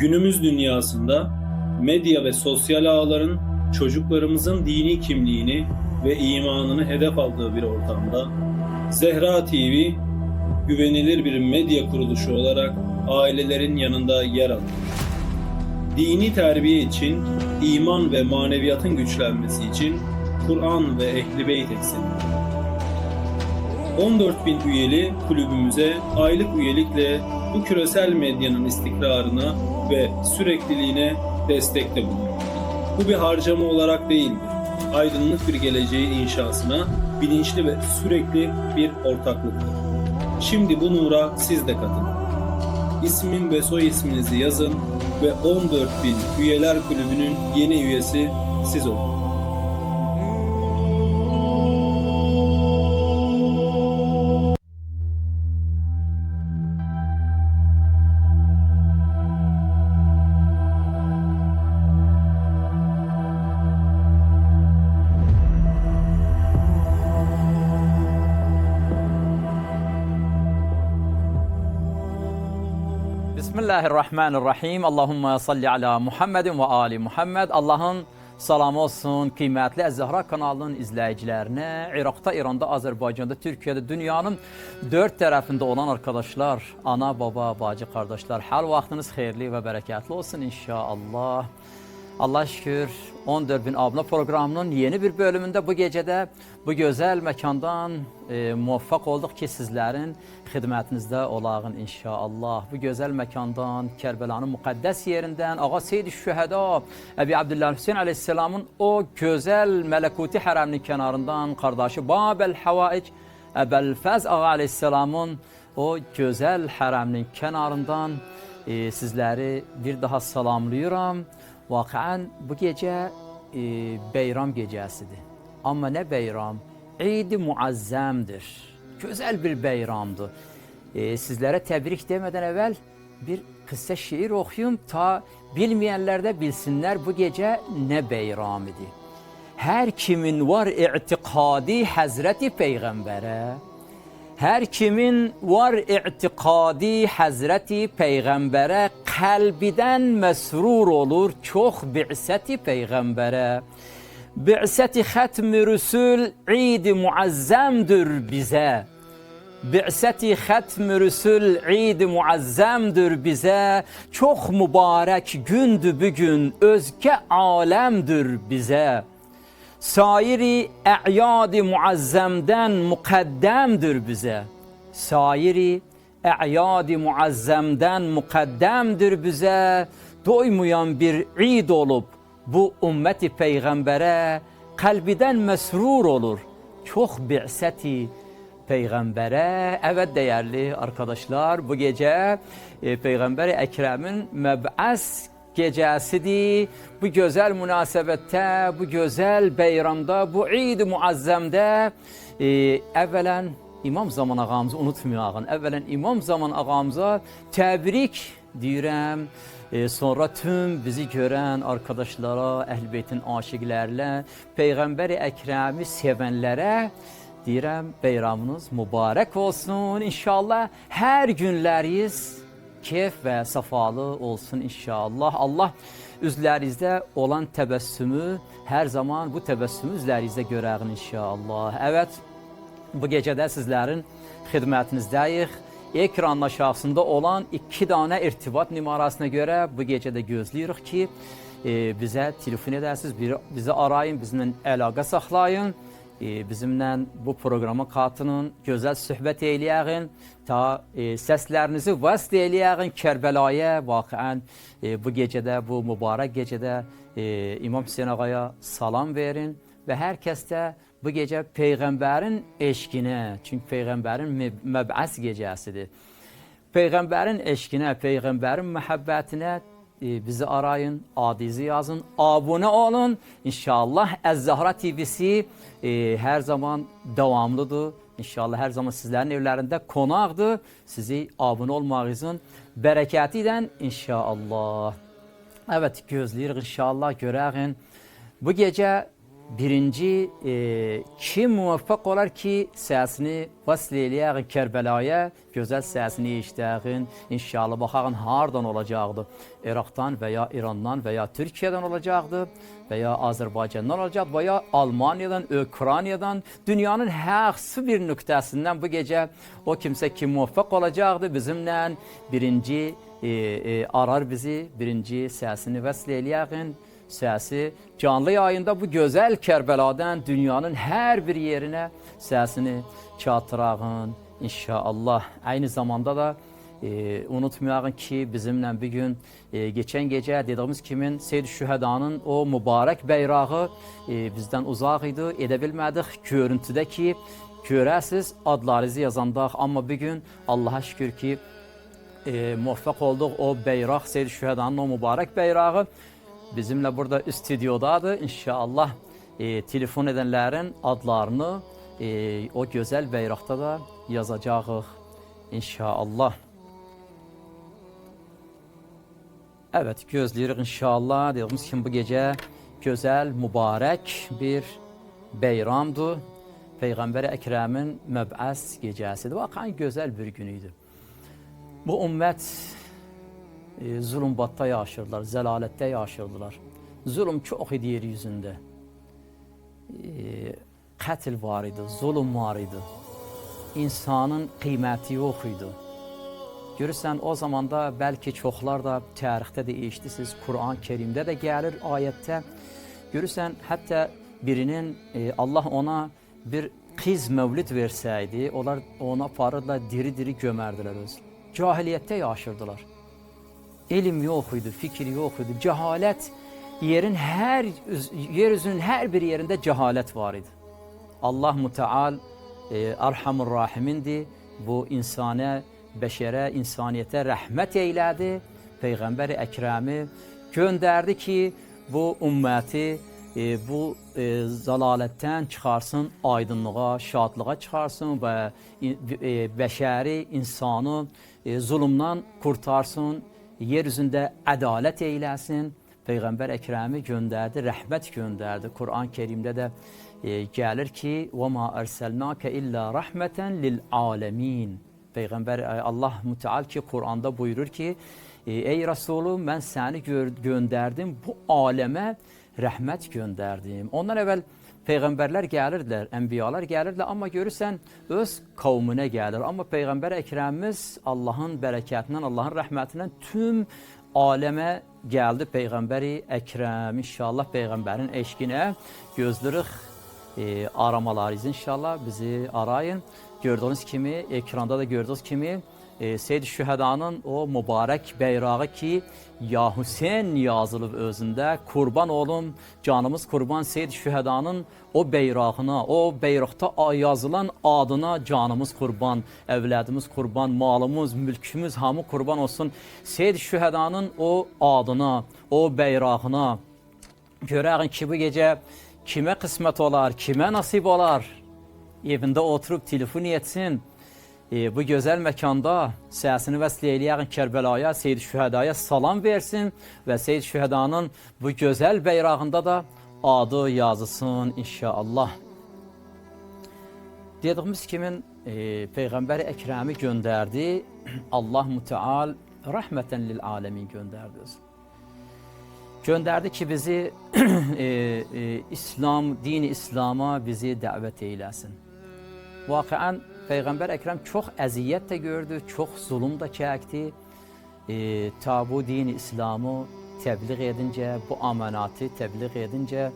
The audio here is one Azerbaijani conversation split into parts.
Günümüz dünyasında medya ve sosyal ağların çocuklarımızın dini kimliğini ve imanını hedef aldığı bir ortamda Zehra TV güvenilir bir medya kuruluşu olarak ailelerin yanında yer alır. Dini terbiye için, iman ve maneviyatın güçlenmesi için Kur'an ve Ehl-i Beyt ekseninde. 14.000 üyeli kulübümüze aylık üyelikle bu küresel medyanın istikrarına ve sürekliliğine destekte bulunur. Bu bir harcama olarak değildir. Aydınlık bir geleceğin inşasına bilinçli ve sürekli bir ortaklıktır. Şimdi bu nura siz de katılın. İsmin ve soy isminizi yazın ve 14.000 üyeler kulübünün yeni üyesi siz olun. Bismillahirrahmanirrahim. Allahümme salli ala Muhammedin ve ali Muhammed. Allah'ın salamı olsun kıymetli Ez-Zahra kanalının izleyicilerine. Irak'ta, İran'da, Azerbaycan'da, Türkiye'de, dünyanın dört tarafında olan arkadaşlar, ana, baba, bacı, kardeşler, her vaktiniz hayırlı ve bereketli olsun inşallah. Allah şükür 14.000 abone programının yeni bir bölümünde bu gecede bu güzel mekandan muvaffak olduk ki sizlerin hizmetinizde olağın inşallah. Bu güzel mekandan, Kerbela'nın mukaddes yerinden, Ağa Seyyid-i Şüheda, Ebi Abdülhüseyin Aleyhisselam'ın o güzel melekuti hareminin kenarından, kardeşi Babel Havaic, Ebel Fez Ağa Aleyhisselam'ın o güzel hareminin kenarından sizleri bir daha salamlıyorum. Vakıan bu gece beyram gecesidir. Ama ne beyram? İd-i Muazzem'dir. Güzel bir beyramdır. Sizlere tebrik demeden evvel bir kısa şiir okuyayım ta bilmeyenler de bilsinler bu gece ne beyram idi. Her kimin var i'tikadi Hazreti Peygamber'e, her kimin var i'tikadi Hazreti Peygamber'e, kalbiden mesrur olur çok bi'seti Peygamber'e. Bi'seti hatmi Resul İd-i Muazzem'dir bize. Bi'seti hatmi Resul İd-i Muazzem'dir bize. Çok mübarek gündü bugün özge alemdir bize. Sairi e'yad-i muazzemden mukaddemdir bize. Sairi e'yad-i muazzemden mukaddemdir bize. Doymayan bir id olup bu ümmeti peygambere kalbiden mesrur olur. Çok bi'seti peygambere. Evet değerli arkadaşlar, bu gece Peygamber-i Ekrem'in meb'as gecesidir. Bu güzel münasebette, bu güzel beyramda, bu İd-i Muazzem'de evvelen İmam Zaman ağamızı unutmayalım. Evvelen İmam Zaman ağamıza tebrik diyorum. Sonra tüm bizi gören arkadaşlara, Ehl-i Beyt'in aşıklarla, Peygamber-i Ekrem'i sevenlere diyorum beyramınız mübarek olsun. İnşallah her günleriz keyif ve safalı olsun inşallah. Allah üzlerinizde olan tebessümü her zaman bu tebessümü üzlerinizde görelim inşallah. Evet, bu gecede sizlerin hizmetinizdeyiz. Ekran aşağısında olan 2 tane irtibat numarasına göre bu gecede gözlüyoruz ki bize telefon edersiniz, bizi arayın, bizimle əlaqə saxlayın. Bizimle bu programa katılın, güzel söhbət eyləyin, ta seslerinizi vasıt eyləyin Kerbela'ya. Vakıan bu gecede, bu mübarek gecede İmam Hüseyin Ağa'ya salam verin ve herkes de bu gece Peygamberin eşkine, çünkü Peygamberin meb'as gecesidir. Peygamberin eşkine, Peygamberin muhabbetine bizi arayın, adınızı yazın, abone olun. İnşallah Ez-Zahra TV'si her zaman devamlıdır. İnşallah her zaman sizlerin evlerinde konaqdır. Sizi abone olmağınızın bereketiyle inşallah. Evet, gözləyirik inşallah, görəyin. Bu gece birinci kim muvaffaq olar ki səsini vasl eləyək Kərbəlaya, gözəl səsini eşidəyin, inşallah baxağın hardan olacaqdı? İraqdan və ya İrandan və ya Türkiyədən olacaqdı və ya Azərbaycandan olacaqdı və ya Almaniyadan, Ukraynadan, dünyanın hər bir nöqtəsindən bu gecə o kimsə ki muvaffaq olacaqdı bizimlə birinci arar bizi, birinci səsini vəsl eləyəyin, səsi canlı yayında bu gözəl Kərbəladan dünyanın hər bir yerinə səsini çatdırağın inşallah. Aynı zamanda da unutmayağın ki bizimlə bir gün geçen gecə dediyimiz kimin Seyyid Şühədanın o mübarək beyrağı bizdən uzaq idi, edə bilmədik. Görüntüdə ki görəsiz adlarınızı yazandaq, amma bir gün Allah'a şükür ki muvaffaq olduq o beyraq Seyyid Şühədanın o mübarək beyrağı bizimle burada stüdyodadır. İnşallah telefon edenlerin adlarını o güzel beyraqda da yazacağıq inşallah. Evet, gözləyirik inşallah. Dediyimiz kimi bu gecə gözəl, mübarək bir beyramdır. Peyğəmbər Əkrəmin məb'əs gecəsidir. Vaxan gözəl bir gün idi. Bu ümmət zulümbatda yaşırdılar, zəlalətdə yaşırdılar. Zulüm çox idi yeryüzündə. Qətl var idi, zulüm var idi. İnsanın qiyməti yox idi. Görürsən, o zamanda bəlkə çoxlar da tarixdə də eşitisiniz, Kur'an-ı Kerimdə də gəlir ayətdə. Görürsən, hətta birinin Allah ona bir qız mövlid versəydi, onlar ona aparırlar, diri-diri gömərdilər öz. Cahiliyyətdə yaşırdılar. Elm yox idi, fikir yox idi, cəhalət, yeryüzünün hər bir yerində cəhalət var idi. Allah Müteal Erhamur Rahimindir, bu insana, bəşərə, insaniyyətə rəhmət eylədi, Peyğəmbər Əkrəmi göndərdi ki, bu ümməti bu zəlalətdən çıxarsın, aydınlığa, şadlığa çıxarsın və bəşəri, insanı zulümdən qurtarsın, yeryüzündə ədalət eyləsin. Peyğəmbər Əkrəmi göndərdi, rəhmət göndərdi. Kur'an-ı Kerimdə də gəlir ki, وَمَا أَرْسَلْنَاكَ إِلَّا رَحْمَةً لِلْعَالَمِينَ Peyğəmbər Allah Müteal ki, Kur'anda buyurur ki, ey Resulüm, mən səni göndərdim, bu aləmə rəhmət göndərdim. Ondan əvvəl Peyğəmbərlər gəlirdilər, ənbiyalar gəlirdilər, amma görürsən, öz qavmına gəlir. Amma Peyğəmbər Əkrəmimiz Allahın bərəkətindən, Allahın rəhmətindən tüm aləmə gəldi Peyğəmbəri Əkrəm. İnşallah Peyğəmbərin eşqinə gözləyirik, aramalarınızı inşallah bizi arayın. Gördüğünüz kimi, ekranda da gördüğünüz kimi Seyyid Şühədanın o mübarək beyrağı ki, Ya Hüseyin yazılıb özündə, kurban olum, canımız kurban Seyyid Şühədanın o beyrağına, o beyraqda yazılan adına canımız kurban, evladımız kurban, malımız, mülkümüz hamı kurban olsun. Seyyid Şühədanın o adına, o beyrağına görəyin ki, bu gecə kimə qismət olar, kimə nasib olar, evində oturub telefon etsin, bu gözəl məkanda səsini vəsl eləyəyin Kərbəlaya, Seyyid Şühədaya salam versin və Seyyid Şühədanın bu gözəl beyrağında da adı yazılsın inşallah. Dediyimiz kimin Peyğəmbər Əkrəmi göndərdi, Allah Müteal rəhmətən lil aləmin göndərdi. Göndərdi ki, bizi dini İslama bizi dəvət eyləsin. Vaqiən Peyğəmbər Əkrəm çox əziyyət də gördü, çox zulüm də çəkdi. Ta bu dini İslamı təbliğ edincə, bu əmanatı təbliğ edincə,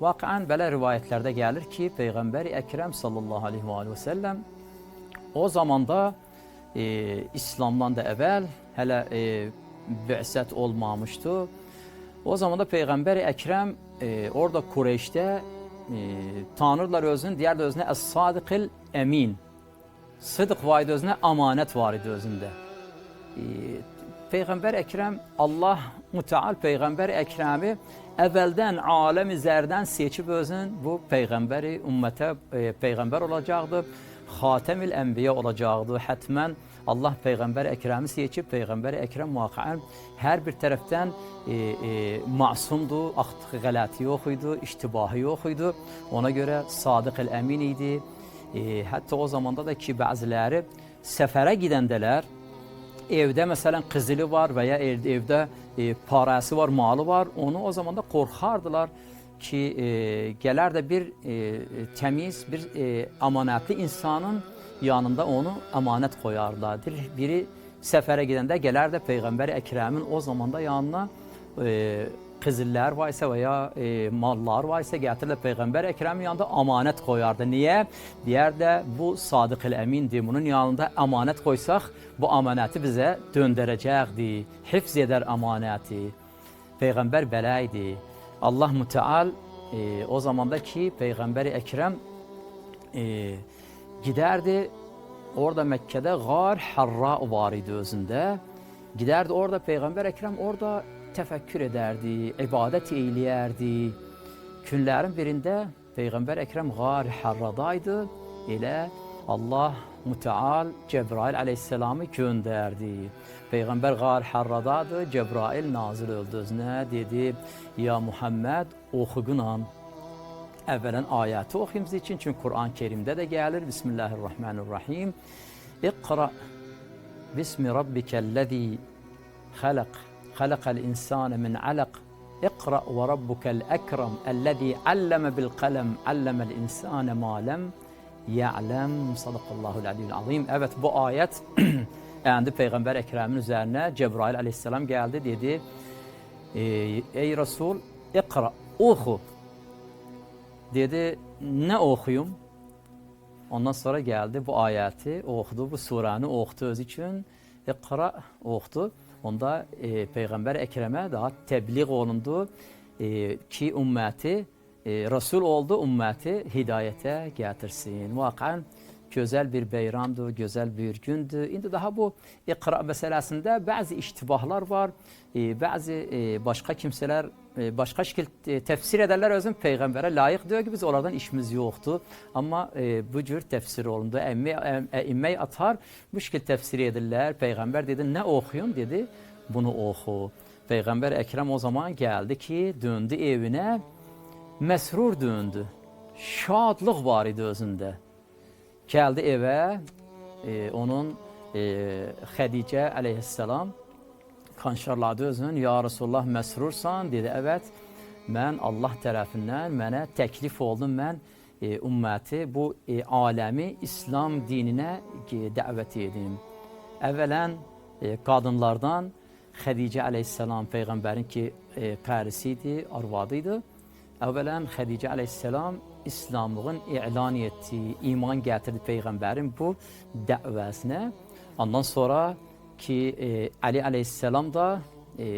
vaqiən belə rivayətlərdə gəlir ki, Peyğəmbər Əkrəm sallallahu aleyhi və səlləm o zamanda İslamdan da əvvəl, hələ bə'sət olmamışdı. O zamanda Peyğəmbər Əkrəm orada Kureyşdə tanırlar özünü, deyərdi özünə Əs-Sadiqil Əmin. Sıdıq var idi özünə, amanət var idi özündə. Peyğəmbər Əkrəm, Allah Müteal Peyğəmbər Əkrəmi əvvəldən aləm-i zərdən seçib özün bu Peyğəmbəri ümmətə Peyğəmbər olacaqdı. Hatemül Enbiya olacaqdı. Hətmən Allah Peyğəmbər Əkrəmi seçib, Peyğəmbər Əkrəm vaqiən hər bir tərəfdən masumdur, qələti yox idi, iştibahı yox idi. Ona görə Sadiq el-Əmin idi. Hətta o zamanda da ki, bəziləri səfərə gedəndələr, evdə məsələn qızılı var və ya evdə parası var, malı var, onu o zaman da qorxardılar ki, gələr də bir təmiz, bir amanətli insanın yanında onu əmanət qoyarlar. Biri səfərə gedəndə gələr də Peyğəmbər Əkrəmin o zamanda yanına qızıllar var isə və ya mallar var isə gətirirlər Peyğəmbər Əkrəmin yanında amanət qoyardı. Niyə? Deyər də bu Sadiq el-Əmindir. Bunun yanında amanət qoysaq bu amanəti bizə döndərəcəkdi. Hifz edər amanəti. Peyğəmbər belə idi. Allah Müteal o zamanda ki Peyğəmbər Əkrəm gidərdi. Orada Məkkədə Qar Harra var idi özündə. Gidərdi orada Peyğəmbər Əkrəm orada təfəkkür edərdi, ibadət eyləyərdi. Günlərin birində Peyğəmbər Əkrəm Qar Harradaydı. Elə Allah Müteal Cəbrail əleyhisselamı göndərdi. Peyğəmbər Qar Harradadır, Cəbrail nazil oldu özünə, dedi, ya Muhammed oxuqunam. Əvvələn ayəti oxuyumuz için, çünki Kur'an-ı Kerimdə də gəlir. Bismillahirrahmanirrahim. İqra bismi rabbikəl-ləzi xələq. خلق الإنسان من علق اقرأ وربك الأكرم الذي علم بالقلم علم الإنسان ما لم يعلم صدق الله العلي العظيم. Evet, bu ayet yani Peygamber Ekrem'in üzerine Cebrail aleyhisselam geldi, dedi ey Resul ikra, oku dedi. Ne okuyum? Ondan sonra geldi bu ayeti okudu, bu suranı okudu öz için. İkra okudu. Onda Peyğəmbər Əkrəmə daha təbliğ olundu ki, ümməti Resul oldu, ümməti hidayətə gətirsin. Vaqən gözəl bir beyramdır, gözəl bir gündür. İndi daha bu iqra məsələsində bəzi iştibahlar var. Bəzi başqa kimsələr başqa şəkil təfsir edərlər, özün Peyğəmbərə layiq diyor ki, biz onlardan işimiz yoxdur. Amma bu cür təfsir olundu. Əmmə atar bu şəkil təfsir edirlər. Peyğəmbər dedi, nə oxuyum? Dedi, bunu oxu. Peyğəmbər Əkrəm o zaman gəldi ki, döndü evinə, məsrur döndü. Şadlıq var idi özündə. Gəldi evə, onun Xədicə əleyhisselam kanşarladı özünü. Ya Resulullah, məsrursan? Dedi, evet, mən Allah tərəfindən mənə təklif oldum, mən ümməti bu aləmi İslam dininə dəvət edim. Əvvələn qadınlardan Xədicə əleyhisselam Peyğəmbərin ki qərisi idi, arvadı idi. Əvvələn Xədicə əleyhisselam İslamlığın ilan etdiyi, iman gətirdi Peyğəmbərin bu dəvəsinə. Ondan sonra ki Ali aleyhisselam da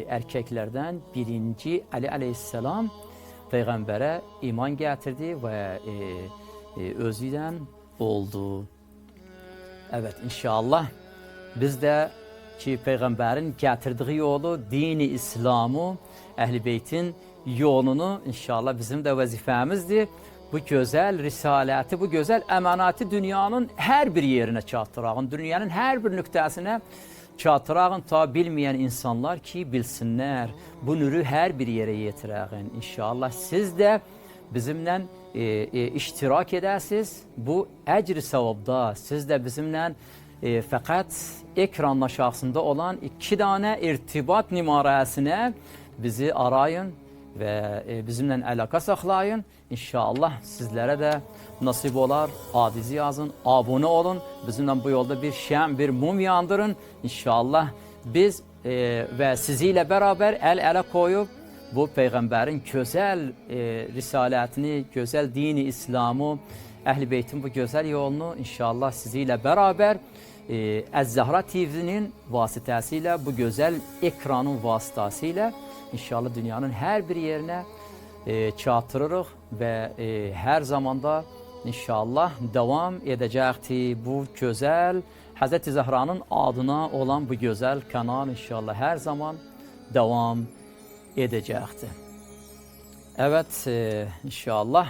erkeklerden birinci Ali aleyhisselam Peyğəmbərə iman gətirdi və özüdən oldu. Evet, inşallah biz de ki Peyğəmbərin gətirdiği yolu, dini İslamı, Əhl-i Beytin yolunu inşallah bizim de vəzifəmizdir. Bu gözəl risaləti, bu gözəl əmanəti dünyanın hər bir yerinə çatdırağın, dünyanın hər bir nöqtəsinə çatdırağın, ta bilməyən insanlar ki bilsinlər, bu nürü hər bir yerə yetirəğin. İnşallah siz də bizimlə iştirak edəsiniz bu əcr-i savabda. Siz də bizimlə fəqət ekran aşağısında olan 2 dənə irtibat nümarəsinə bizi arayın ve bizimle əlaqə saxlayın. İnşallah sizlere de nasip olar. Adizi yazın, abone olun. Bizimle bu yolda bir şəm, bir mum yandırın. İnşallah biz ve siziyle beraber el-ələ koyup bu Peyğəmbərin gözəl risalətini, gözəl dini İslamı, Əhl-i Beytin bu gözəl yolunu inşallah siziyle beraber Ez-Zahra TV'nin vasitəsiyle, bu gözəl ekranın vasitəsiyle İnşallah dünyanın her bir yerine çatdırırıq ve her zamanda inşallah devam edəcəkdir. Bu gözəl Hz. Zahranın adına olan bu gözəl kanal inşallah her zaman devam edəcəkdir. Evet, inşallah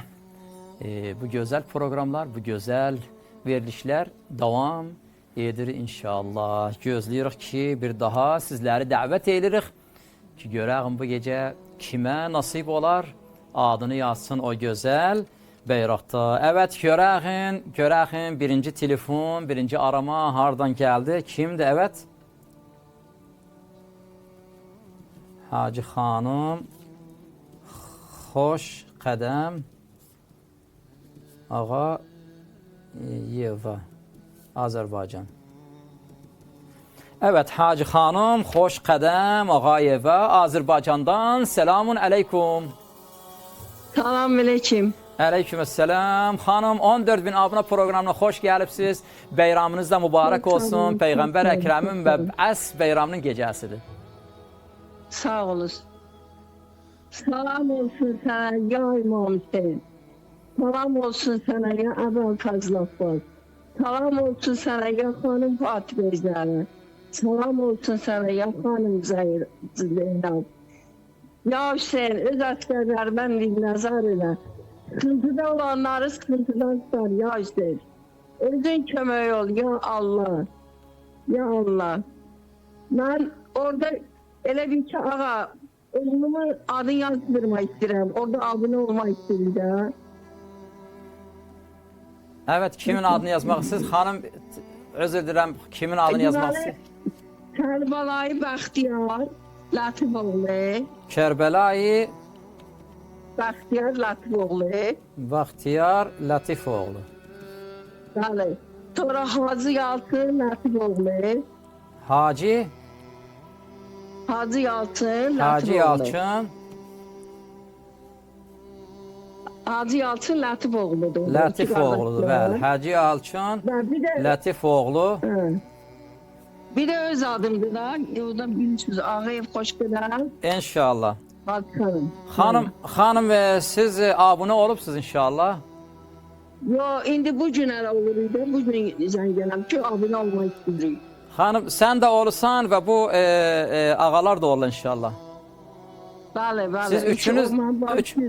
bu gözəl programlar, bu gözəl verilişlər davam edir inşallah. Gözləyirik ki, bir daha sizləri dəvət edirik ki, görəğin bu gecə kimə nasib olar, adını yazsın o gözəl Beyraqda. Evet, görəğin birinci telefon, birinci arama hardan gəldi? Kimdir? Evet. Hacı xanım, xoş qədəm, Ağa Yeva, Azərbaycan. Evet, Hacı xanım, xoş qədəm, Ağa Yeva, Azərbaycandan. Selamun əleykum. Salam aleyküm. Aleykümselam. Xanım, 14 bin abunə proqramına xoş gəlibsiz. Beyramınız da mübarək olsun. Peyğəmbər Əkrəmin və Əs beyramının gecəsidir. Sağ olun. Salam olsun sana ya İmam Hüseyin. Salam olsun sana ya Əbəl Fazıl Abbas. Salam olsun sana ya Xanım Fatih Beyzəli. Salam olsun sana ya Xanım Zeynab. Ya Hüseyin, öz əsgərlərimdən nəzər elə. Sıkıntıda olanları sıkıntıdan tutar ya Hüseyin. Özün kömək ol ya Allah. Ya Allah. Ben orada elə bir ki ağa, oğlumun adını yazdırmak istedim. Orada abone olmak istedim. Evet, kimin adını yazmaq istəyirsiniz? Xanım, özür dilərim, kimin adını yazmaq istəyirsiniz? Kərbəlayı Bəxtiyar Latifoğlu. Kərbəlayı Bəxtiyar Latifoğlu. Bəxtiyar Latifoğlu. Bəli. Sonra Hacı Yalçın Latifoğlu. Hacı Yalçın Latifoğlu. Hacı Yalçın Hacı Yalçın Latifoğlu'dur. Latifoğlu'dur, bəli. Hacı Yalçın Bir de, Latifoğlu. bir de öz adımdır da. O da bilirsiniz. Ağayev Xoşgədər. İnşallah. Xanım. Xanım, siz abunə olubsuz inşallah. Yo, indi bu gün elə olur idi. Bu gün zəng gələm ki, abunə olmaq istəyirik. Xanım, sən də olursan və bu ağalar da olur inşallah. Bəli, bəli. Siz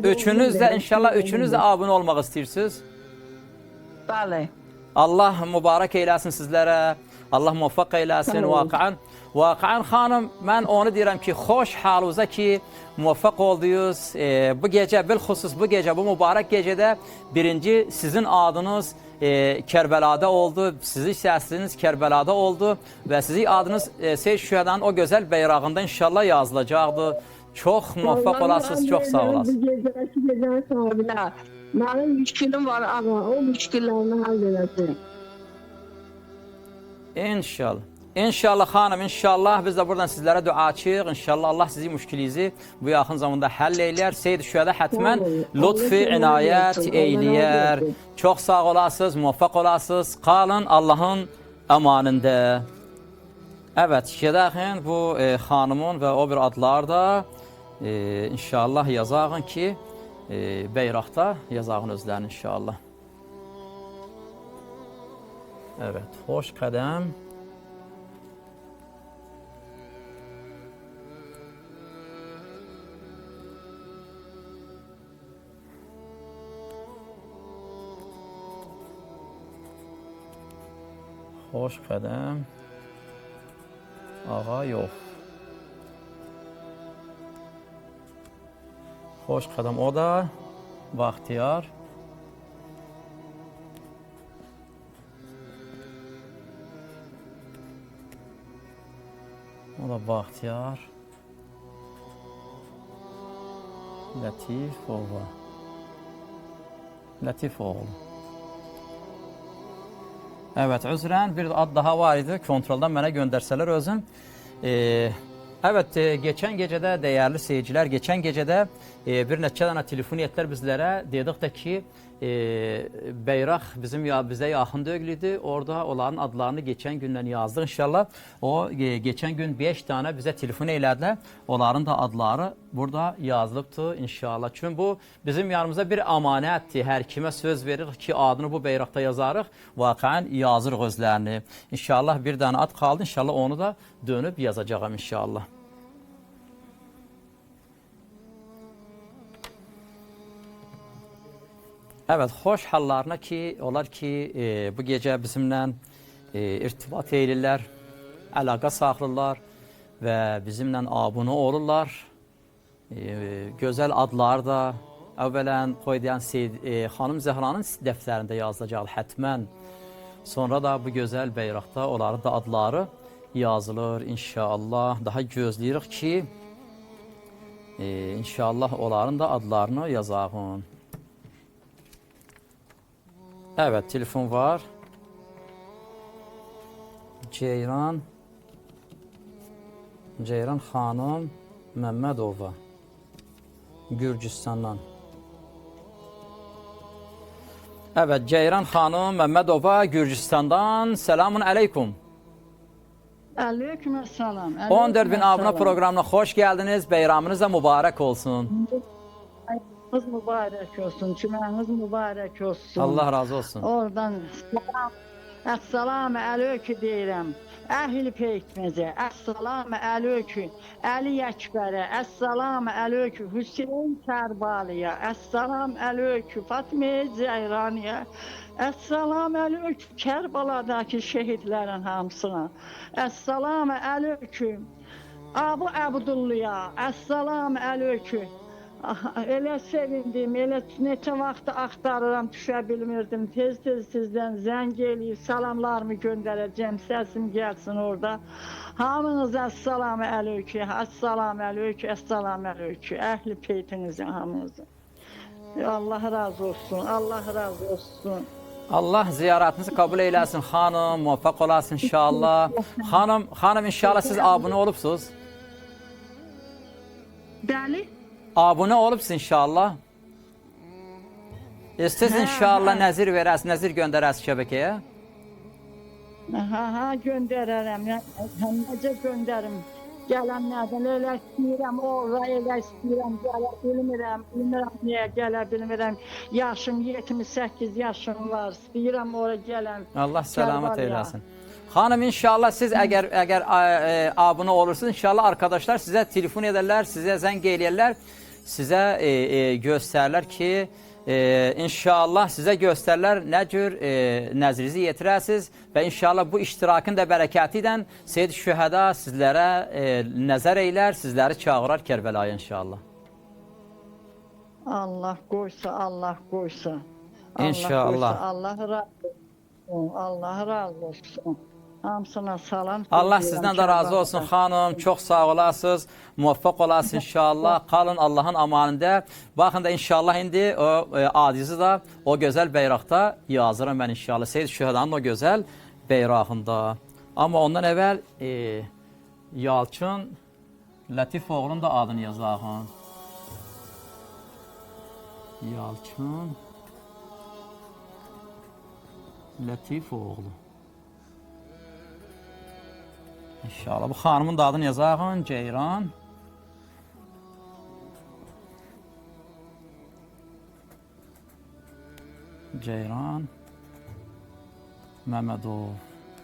üçünüz də inşallah üçünüz də abunə olmaq istəyirsiniz. Bəli. Allah mübarək eyləsin sizlərə. Allah muvaffaq eyləsin vaqəən. Vaqəən xanım, mən onu deyirəm ki, xoş halınıza ki, muvaffaq oldunuz. Bu gecə, bilxüsus bu gecə, bu mübarək gecədə birinci sizin adınız Kərbəlada oldu, sizin səsliniz Kərbəlada oldu və sizin adınız Seyyid Şühədanın o gözəl beyrağında inşallah yazılacaqdır. Çox muvaffaq olasınız, çox sağ olasınız. Bu gecənin sahibinə. Mənim müşkilim var ağa, o müşkillərini həll eləsin. İnşallah. İnşallah xanım, inşallah biz də buradan sizlərə duaçıyıq. İnşallah Allah sizi müşkilinizi bu yaxın zamanda həll eyləyər. Seyyid Şühədə hətmən lütfi, inayət eyləyər. Çox sağ olasınız, muvaffaq olasınız. Qalın Allahın əmanində. Evet, gedəxin bu xanımın və o bir adlar da inşallah yazağın ki, beyraqda yazağın özlərini inşallah. Evet, xoş qədəm. Xoş qədəm. Ağa yox. Xoş qədəm, o da Baxtiyar. O da Baxtiyar. Latifoğlu. Latifoğlu. Evet, üzrən bir ad daha var idi. Kontroldan mənə göndərsələr özüm. Evet, geçen gecədə dəyərli seyircilər, geçen gecədə bir neçə dənə telefon etdilər bizlərə. Dedik də ki, beyraq bizə yaxın döglüydü. Orada onların adlarını geçen gündən yazdıq inşallah. O geçen gün 5 tane bizə telefon eylədilər. Onların da adları burada yazılıbdır inşallah. Çünki bu bizim yanımıza bir amanətdir. Hər kimə söz veririk ki, adını bu beyraqda yazarıq. Vaqəən yazırıq özlərini. İnşallah bir dənə ad qaldı. İnşallah onu da dönüb yazacağım inşallah. Evet, hoş hallarına ki olar ki bu gece bizimle irtibat eylirlər, əlaqə saxlayırlar və bizimlə abunə olurlar. Gözəl adlar da əvvələn qoyduğun xanım Zəhranın dəftərində yazılacaq hətmən. Sonra da bu gözəl bayraqda onların da adları yazılır inşallah. Daha gözləyirik ki inşallah onların da adlarını yazağın. Evet, telefon var. Ceyran xanım Məmmədova, Gürcüstandan. Evet, Ceyran xanım Məmmədova, Gürcüstandan. Selamun aleyküm. Aleykümselam. 14.000 abone programına hoş geldiniz. Bayramınız da mübarek olsun. Ayınız mübarek olsun, cümleniz mübarek olsun. Allah razı olsun. Oradan salam, Esselamu aleykü deyirəm. Əhl-i peytmezə, Esselamu aleykü, Əli Əkbərə, Esselamu aleykü, Hüseyin Kərbalıya, Esselamu aleykü, Fatmə Zeyraniyə, Esselamu aleykü, Kərbaladakı şehitlərin hamısına, Esselamu aleykü, Abu Abdulluya, Esselamu aleykü. Elə sevindim, elə neçə vaxt axtarıram, düşə bilmirdim. Tez-tez sizdən zəng eləyib, salamlarımı göndərəcəm, səsim gəlsin orada. Hamınız əssalamu aleykü, əssalamu aleykü, əssalamu aleykü, əhli peytinizin hamınızın. Allah razı olsun, Allah razı olsun. Allah ziyaretinizi kabul eylesin hanım, muvaffak olasın inşallah. Hanım inşallah siz abone olupsuz. Bəli? Abone olupsun inşallah. Siz inşallah nəzir verəsiniz, nəzir göndərəsiniz şəbəkəyə. Ha, göndərərəm. Necə göndərim? Gələnlərdən elə istəyirəm, orada elə istəyirəm, gələ bilmirəm, niyə gələ bilmirəm. Yaşım 78 yaşım var, istəyirəm oraya gələm. Allah selamet eylesin. Hanım inşallah siz eğer abone olursunuz inşallah arkadaşlar size telefon ederler, size zəng eləyərlər, size göstərirlər ki inşallah size göstərirlər nə cür nəzrinizi yetirəsiniz və inşallah bu iştirakın da bərəkəti ilə Seyyid Şühəda sizlərə nəzər eylər, sizləri çağırar Kərbəlaya inşallah. Allah qoysa, Allah qoysa. İnşallah. Allah razı olsun, Allah razı olsun. Hamısına salam. Allah sizden de razı olsun hanım. Çok sağ olasınız. Muvaffak olasınız inşallah. Kalın Allah'ın amanında. Bakın da inşallah indi o adizi da o güzel bayraqda yazıram ben inşallah. Seyyid Şühədanın o güzel bayrağında. Ama ondan evvel Yalçın Latifoğlu'nun da adını yazağın. Yalçın Latifoğlu. İnşallah bu xanımın da adını yazağın. Ceyran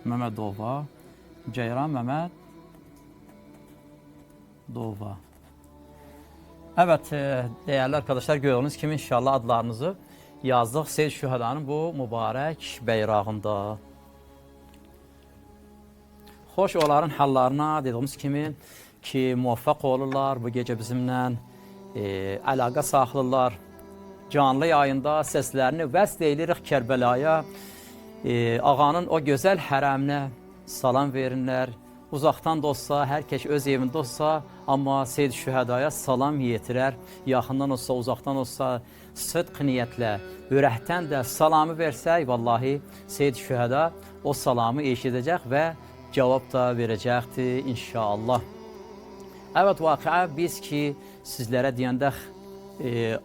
Məmmədova. Ceyran Məmmədova. Evet değerli arkadaşlar gördüğünüz gibi inşallah adlarınızı yazdık Seyyid Şühədanın bu mübarek bayrağında. Xoş onların hallarına dediğimiz kimi ki muvaffaq olurlar bu gece bizimlə əlaqə saxlayırlar. Canlı yayında səslərini vəsd edirik Kərbəlaya. Ağanın o gözəl hərəminə salam verirlər. Uzaqdan da olsa, hər kəs öz evində olsa, amma Seyyid Şühədaya salam yetirər. Yaxından olsa, uzaqdan olsa, sıdq niyyətlə, ürəkdən də salamı versək, vallahi Seyyid Şühəda o salamı eşidəcək və cevap da verəcəkdir inşallah. Evet, vaqiə biz ki sizlərə deyəndə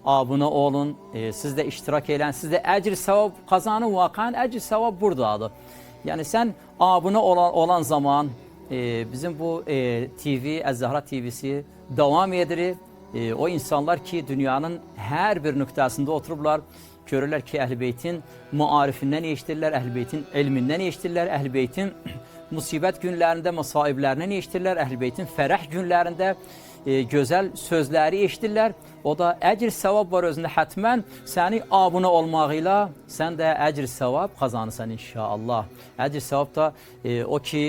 abunə olun, siz də iştirak eylən, siz də əcr savab qazanın, vaqiən əcr savab buradadır. Yəni sən abunə olan zaman bizim bu TV, Əz-Zəhra TV'si devam edir. O insanlar ki dünyanın hər bir nöqtəsində oturublar, görürlər ki Əhl-i-Beytin maarifindən eşitirlər, Əhl-i-Beytin elmindən eşitirlər, Əhl-i-Beytin musibət günlərində, məsaiblərindən eşitirlər, Əhl-i-Beytin fərəh günlərində gözəl sözləri eşidirlər. O da əcr savab var özündə, hətmən səni abunə olmağıyla sən də əcr savab qazanırsan inşallah. Əcr savab da o ki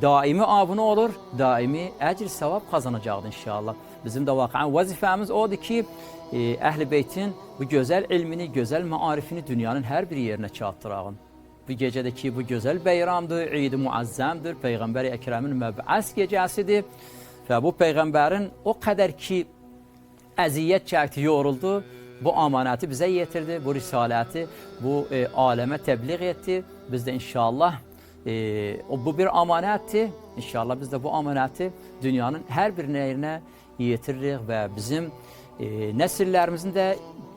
daimi abunə olur, daimi əcr savab qazanacaqdır inşallah. Bizim də vaqəən vəzifəmiz odur ki, Əhl-i Beytin bu gözəl ilmini, gözəl maarifini dünyanın hər bir yerinə çatdırağın. Bu gecədəki bu gözəl beyramdır, İd-i Muazzəmdir, Peyğəmbər-i Əkrəmin məbəs gecəsidir və bu Peyğəmbərin o qədər ki əziyyət çəkdi, yoruldu, bu amanəti bizə yetirdi, bu risaləti bu aləmə təbliğ etdi. Biz də inşallah bu bir amanətdir, inşallah biz də bu amanəti dünyanın hər bir yerinə yetiririk və bizim nəsillərimizin də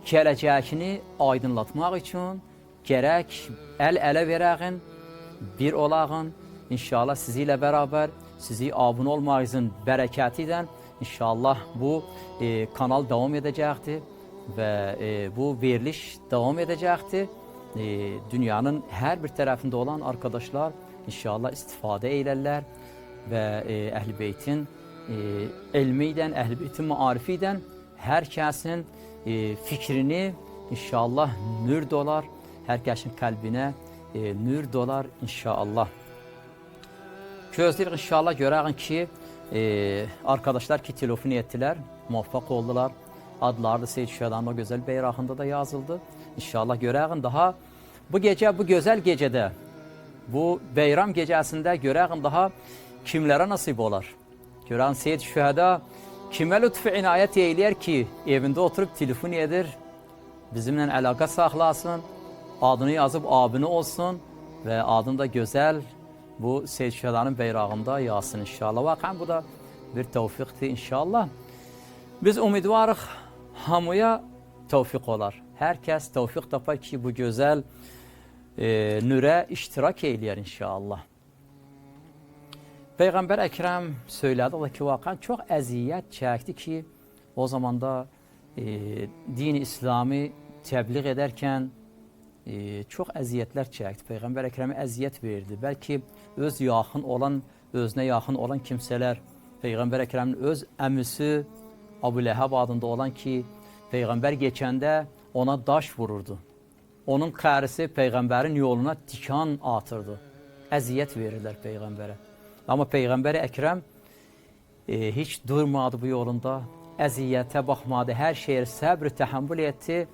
gələcəyini aydınlatmaq üçün gərək əl-ələ verəğin, bir olağın, inşallah sizi ilə bərabər, sizi abunə olmağınızın bərəkəti ilə inşallah bu kanal davam edəcəkdir və bu veriliş davam edəcəkdir. Dünyanın hər bir tərəfində olan arkadaşlar inşallah istifadə eylərlər və Əhl-i Beytin elmi ilə, Əhl-i Beytin maarifi ilə hər kəsin fikrini inşallah nür dolar, hər kəsin qəlbinə nür dolar inşallah. Gözləyirik inşallah görəğin ki, arkadaşlar ki telefon etdilər, muvaffaq oldular. Adları da Seyyid Şühədanın o gözəl beyrağında da yazıldı. İnşallah görəğin daha bu gecə, bu gözəl gecədə, bu beyram gecəsində görəğin daha kimlərə nasib olar? Görəğin Seyyid Şühəda kimə lütfü inayət eyləyər ki, evində oturub telefon edir, bizimlə əlaqə saxlasın, adını yazıb abunə olsun və adını da gözəl bu Seyyid Şühədanın beyrağında yazsın inşallah. Vaqəən bu da bir tevfiqdir inşallah. Biz umidvarıq hamıya tevfiq olar. Hər kəs tevfiq tapar ki, bu gözəl nürə iştirak eyləyər inşallah. Peyğəmbər Əkrəm söylədi ki, vaqəən çox əziyyət çəkdi ki, o zamanda din-i İslami təbliğ edərkən çox əziyyətlər çəkdi. Peyğəmbər Əkrəmə əziyyət verdi. Bəlkə öz yaxın olan, özünə yaxın olan kimsələr, Peyğəmbər Əkrəmin öz əmisi Əbu Ləhəb adında olan ki, Peyğəmbər geçəndə ona daş vururdu. Onun qərisi Peyğəmbərin yoluna tikan atırdı. Əziyyət verirlər Peyğəmbərə. Amma Peyğəmbər Əkrəm heç durmadı bu yolunda. Əziyyətə baxmadı, hər şeyə səbr təhəmmül etdi.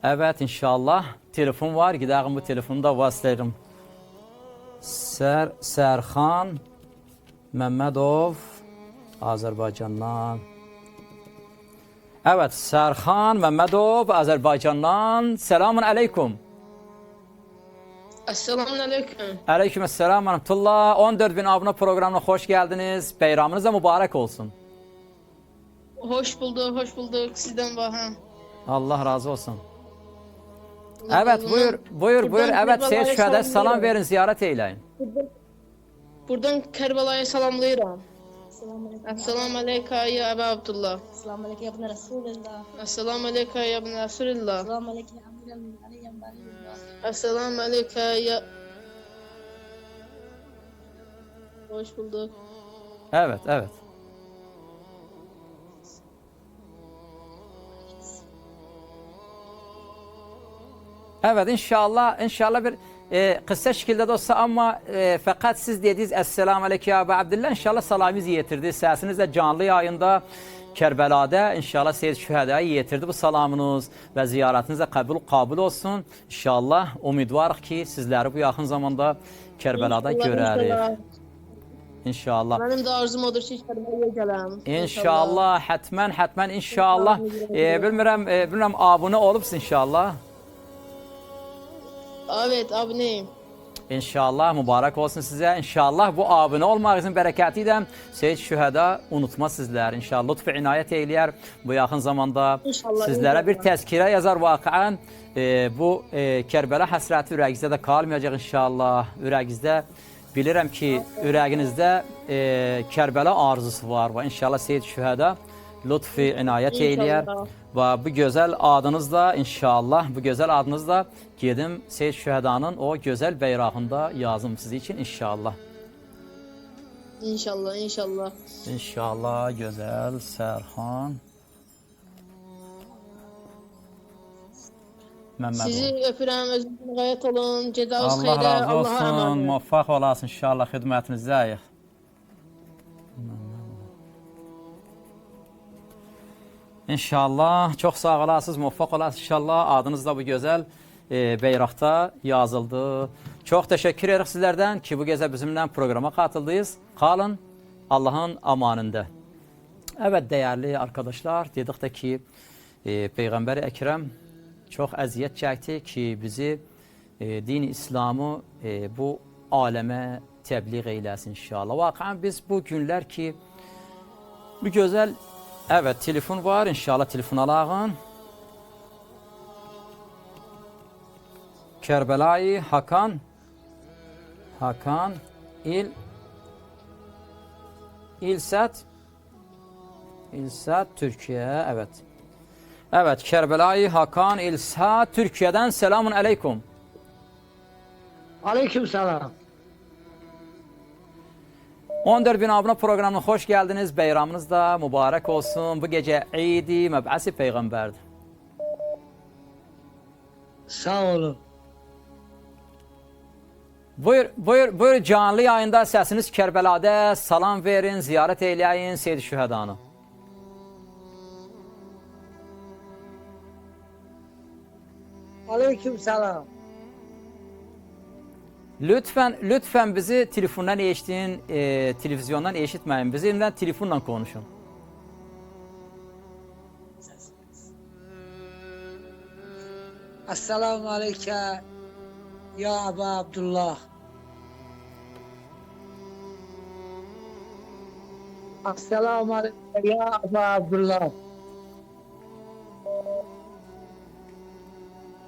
Evet inşallah telefon var, gidelim bu telefonu da vasıtlayırım. Sərxan Məmmədov Azərbaycandan. Evet, Sərxan Məmmədov Azərbaycandan. Selamun aleyküm. Esselamun aleyküm. Aleyküm esselam. 14 bin abone programına hoş geldiniz. Bayramınız da mübarek olsun. Hoş bulduk. Sizden baham. Allah razı olsun. Evet, buyur. Evet, Seyyid Şühədəyə salam verin, ziyaret eyleyin. Buradan Kərbalaya salamlayıram. Esselamu aleyküm ya Əbu Abdullah. Esselamu aleyküm ya ibn Resulillah. Esselamu aleyküm ya ibn Resulillah. Esselamu aleyküm ya Amiral Mu'minin ya Balilullah. Esselamu aleyküm ya... Hoş bulduk. Evet. Evet inşallah bir kısa şekilde de olsa ama fakat siz dediğiniz Esselamu Aleyküm ya Ebu Abdillah inşallah salamınızı yetirdi. Sesiniz de canlı yayında Kerbela'da inşallah Seyyid Şühədəyə yetirdi bu salamınız ve ziyaretiniz de kabul olsun. İnşallah umidvarıq ki sizleri bu yakın zamanda Kerbela'da görərik. İnşallah. Benim de arzum odur ki Kərbəlaya gələm. İnşallah, hətmən inşallah. Bilmirəm abunə olubsun inşallah. Evet, abuneyim. İnşallah mübarək olsun sizə. İnşallah bu abunə olmağınızın bərəkəti ilə Seyyid Şühəda unutmaz sizləri. İnşallah lütfü inayət eyləyər. Bu yaxın zamanda sizlərə bir təzkirə yazar vaqəən. Bu Kərbəla həsrəti ürəyinizdə də qalmayacaq inşallah. Ürəyinizdə bilirəm ki, ürəyinizdə Kərbəla arzusu var və inşallah Seyyid Şühəda lütfü inayət eyləyər. Və bu gözəl adınızla inşallah, bu gözəl adınızla gedim Seyyid Şühədanın o gözəl beyrağında yazım siz için inşallah. İnşallah, inşallah. İnşallah güzel Serhan. Mehmet Sizi oğlu. öpürəm, özünüzün qayət olun, gecəniz Allah xeyrə, razı Allah'a olsun. emanet. Muvaffaq olasın inşallah xidmətinizdəyik. İnşallah. Çox sağ olasınız, muvaffaq olasınız inşallah. Adınız da bu gözəl beyraqda yazıldı. Çox təşəkkür edirik sizlərdən ki, bu gecə bizimlə proqrama qatıldınız. Qalın Allahın amanında. Evet değerli arkadaşlar, dedik de ki Peygamber Ekrem çok eziyet çekti ki bizi din-i İslam'ı bu aleme tebliğ eylesin inşallah. Vakaen biz bu günler ki bu güzel, evet telefon var inşallah, telefon alağın. Kerbelai Hakan İlsat Türkiye, evet. Evet, Kerbelai Hakan İlsat Türkiye'den selamun aleyküm. Aleyküm selam. 14.000 abone programına hoş geldiniz. Bayramınız da mübarek olsun. Bu gece İdi Meb'asi Peygamber'di. Sağ olun. Buyur canlı yayında sesiniz Kerbela'da, salam verin, ziyaret eyleyin Seyyid-i Şühedanı. Aleyküm selam. Lütfen bizi telefondan eşittin, televizyondan eşitmeyin. Bizimle telefonla konuşun. Esselamu aleyke ya Ebu Abdullah. Esselamu aleyke ya Ebu Abdullah.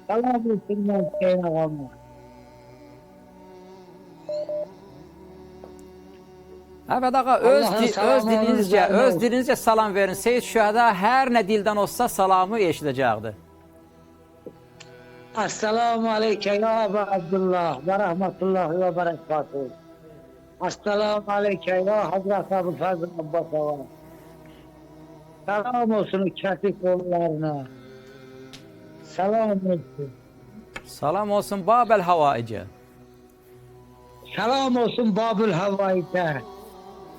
Selam olsun ben Hüseyin ağamla. Evet ağa, Allah'ın selamı üzerine öz olsun. dilinizce salam verin. Seyyid Şüheda her ne dilden olsa salamı eşidecekti. Esselamu aleyke ya Ebu Abdullah ve rahmetullahi ve berekatuhu. Esselamu aleyke ya Hazreti Ebu Fazıl Abbas'a. Selam olsun Kətik oğullarına. Selam olsun. Salam olsun Babel Havaice. Selam olsun Babül Havayit'e.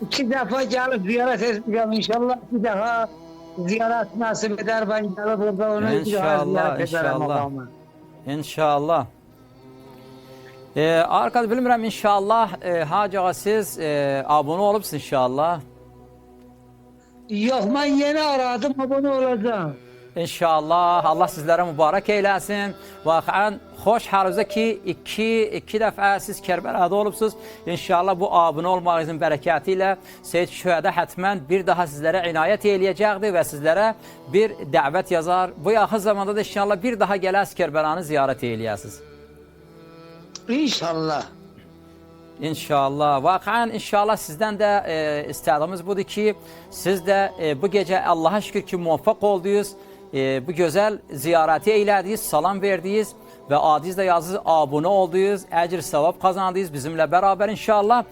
2 defa gelip ziyaret etmeyeceğim. İnşallah bir daha ziyaret nasip eder. Ben gelip burada onu İnşallah, inşallah. İnşallah. Arkadaş bilmirəm inşallah Hacı ağa siz abone olubsunuz inşallah. Yok ben yeni aradım, abone olacağım. İnşallah Allah sizlere mübarek eylesin. Vakıen hoş halınızda ki iki defa siz Kerbela'da olubsunuz. İnşallah bu abone olmağınızın bereketiyle Seyyid Şüheda hatmen bir daha sizlere inayet eyleyecektir ve sizlere bir davet yazar. Bu yakın zamanda da inşallah bir daha geləs Kerbela'nı ziyaret eyleyəsiniz. İnşallah. İnşallah. Vakıen inşallah sizden de istədiyimiz budur ki siz de bu gece Allah'a şükür ki muvaffak oldunuz. Bu güzel ziyareti eylədiniz, salam verdiniz ve adınızda yazınız, abone oldunuz, ecir sevap kazandınız bizimle beraber inşallah.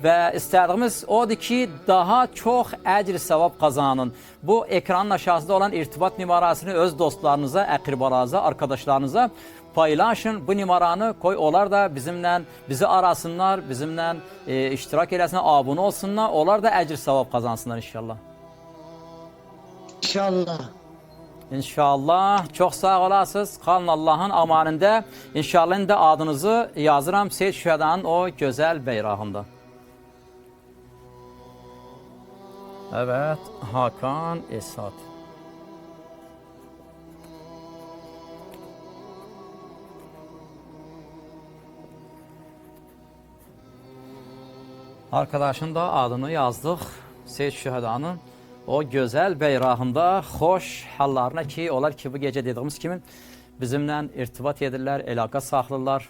Ve istədiyimiz odur ki daha çok ecir sevap kazanın. Bu ekranın aşağısında olan irtibat numarasını öz dostlarınıza, akrabalarınıza, arkadaşlarınıza paylaşın. Bu numaranı koy, onlar da bizimle bizi arasınlar, bizimle iştirak eləsinlər, abone olsunlar. Onlar da ecir sevap kazansınlar inşallah. İnşallah. İnşallah. Çok sağ olasınız. Kalın Allah'ın amanında. İnşallah da adınızı yazıram Seyyid Şüheda'nın o güzel beyrağında. Evet. Hakan Esat. Arkadaşın da adını yazdık. Seyyid Şüheda'nın o güzel beyrağında hoş hallarına ki onlar ki bu gece dediğimiz kimi bizimle irtibat edirlər, əlaqə saxlayırlar.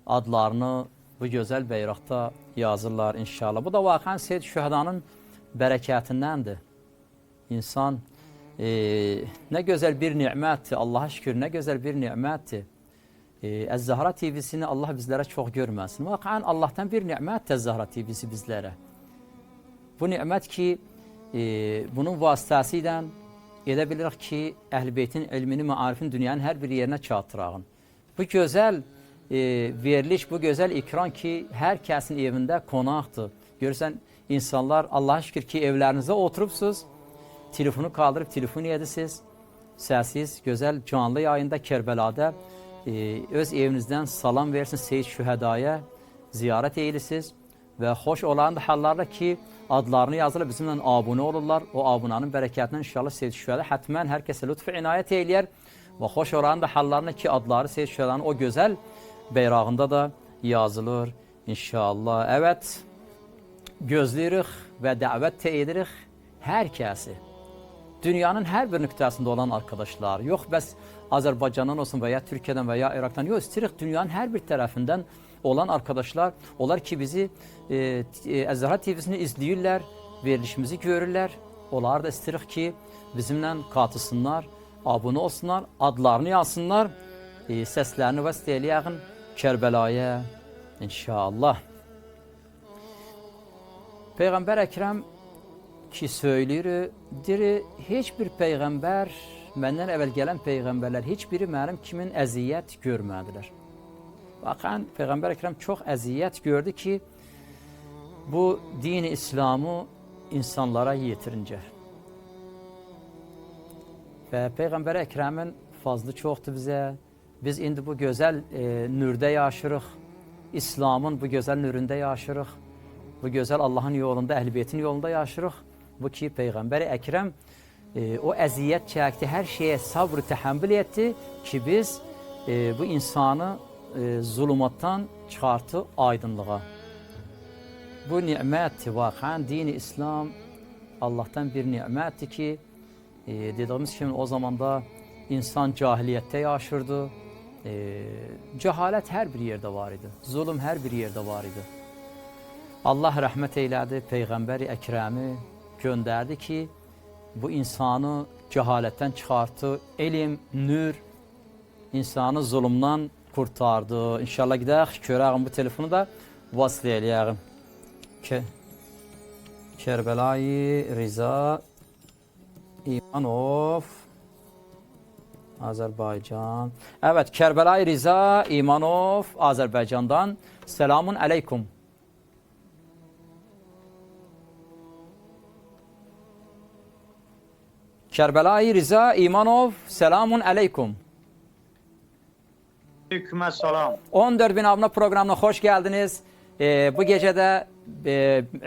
Adlarını bu güzel beyraqda yazırlar inşallah. Bu da vakıen Seyyid Şüheda'nın bereketindəndir. İnsan ne güzel bir nimettir. Allah'a şükür ne güzel bir nimettir. Ez-Zahra TV'sini Allah bizlere çok görməsin. Vakıen Allah'tan bir nimettir Ez-Zahra TV'si bizlere. Bu nimət ki, bunun vasitəsilə edə bilirik ki, Əhl-i Beytin elmini, maarifin dünyanın hər bir yerinə çatdırağın. Bu gözəl veriliş, bu gözəl ikram ki, hər kəsin evində qonaqdır. Görürsən, insanlar, Allah'a şükür ki, evlərinizə oturubsuz, telefonu qaldırıb, telefonu edirsiniz, səsiz, gözəl, canlı yayında Kərbəlada öz evinizdən salam versin Seyyid Şühədaya, ziyarət edirsiniz və xoş olan da hallarda ki, adlarını yazılır, bizimlə abunə olurlar. O abunanın bərəkətindən inşallah Seyyid Şühədə hətmən hər kəsə lütfü inayət eləyər və xoş olan da hallarında ki, adları Seyyid Şühədanın o gözəl beyrağında da yazılır inşallah. Evet, gözləyirik və dəvət edirik hər kəsi. Dünyanın hər bir nöqtəsində olan arkadaşlar, yox bəs Azərbaycandan olsun və ya Türkiyədən və ya İraqdan, yox, istəyirik dünyanın hər bir tərəfindən olan arkadaşlar, onlar ki bizi Əz-Zəhra TV-sini izləyirlər, verilişimizi görürlər. Onlar da istəyirik ki bizimlə qatılsınlar, abunə olsunlar, adlarını yazsınlar, səslərini vəsd eləyəğin Kərbəlaya inşallah. Peyğəmbər Əkrəm ki söyləyir, deyir, heç bir peyğəmbər, məndən əvvəl gələn peyğəmbərlər, heç biri mənim kimin əziyyət görmədilər. Baxın, Peyğəmbər Əkrəm çox əziyyət gördü ki, bu dini İslamı insanlara yetirincə. Və Peyğəmbər Əkrəmin fazlı çoxdur bizə. Biz indi bu gözəl nürdə yaşırıq, İslamın bu gözəl nüründə yaşırıq, bu gözəl Allahın yolunda, Əhl-i Beytin yolunda yaşırıq. Bu ki, Peyğəmbər Əkrəm o əziyyət çəkdi, hər şeyə sabr-ı təhəmmül etdi ki, biz bu insanı zulümatdan çıxartı aydınlığa. Bu nimətdir, vaxən dini İslam Allah'tan bir nimətdir ki, dediyimiz kimi o zamanda insan cahiliyyətdə yaşırdı, cəhalət hər bir yerdə var idi, zulüm hər bir yerdə var idi. Allah rəhmət eylədi, Peyğəmbər Əkrəmi göndərdi ki, bu insanı cəhalətdən çıxartı, elm, nür, insanı zulümdən kurtardı. İnşallah gidək, görəğim bu telefonu da vasıl eləyəğim. Kərbəlayı Riza İmanov, Azərbaycan. Evet, Kərbəlayı Riza İmanov, Azərbaycandan. Selamun əleykum. Kərbəlayı Riza İmanov, selamun əleykum. Aleykümselam. 14 bin abunə proqramına xoş gəldiniz. Bu gecədə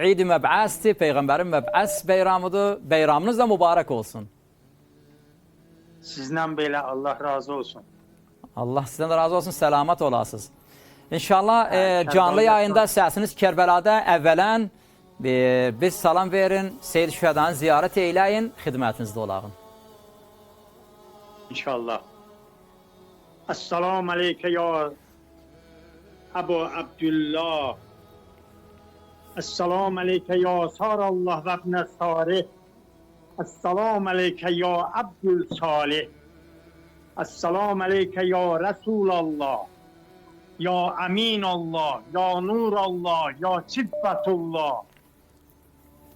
İd-i Məb'əsdir, Peyğəmbərin Məb'əs beyramıdır. Beyramınız da mübarək olsun. Sizdən belə Allah razı olsun. Allah sizdən də razı olsun, səlamat olasınız. İnşallah canlı yayında səsiniz Kərbəlada əvvələn biz salam verin, Seyyid Şühədanı ziyarət eyləyin, xidmətinizdə olağın. İnşallah. Esselamu aleykə ya Əbu Abdullah. Esselamu aleykə ya Sarallah və ibnə Sarih. Esselamu aleykə ya Abdül Salih. Esselamu aleykə ya Resulallah. Ya Aminallah, ya Nurallah, ya Çibbətullah.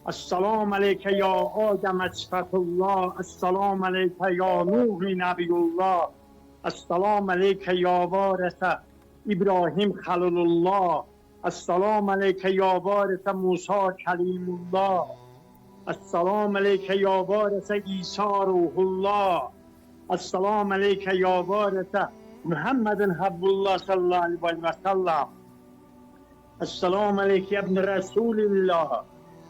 Esselamu aleykə ya Adəm Əsfətullah. Esselamu aleykə ya Nuhi Nəbiyullah. Esselamu aleykə ya Varəsə İbrahim Xəlilullah. Esselamu aleykə ya Varəsə Musa Kəlimullah. Esselamu aleykə ya Varəsə İsa Ruhullah. Esselamu aleykə ya Varəsə Muhammedin Habbullah sallallahu aleyhi ve sellem. Esselamu aleykə ibn Resulillah.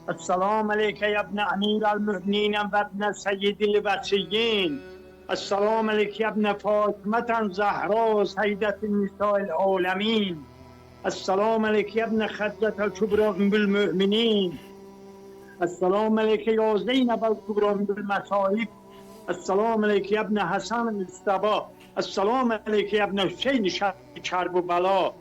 Esselamu aleykə ibn Amir al-Mü'minin və ibn Seyyidil Vəsiyin. Esselamu aleykə ibn Fatimeten Zahra Seyyidetin Nisa'il Alemin. Esselamu aleykə ibn Xəddətəl Kübra Ümmül Mü'minin. Esselamu aleykə ya Zeynəbəl Kübra Ümmül Məsahib. Esselamu aleykə ibn Hasan Müstəba. Esselamu aleykə ibn Hüseyin Kərbübəla.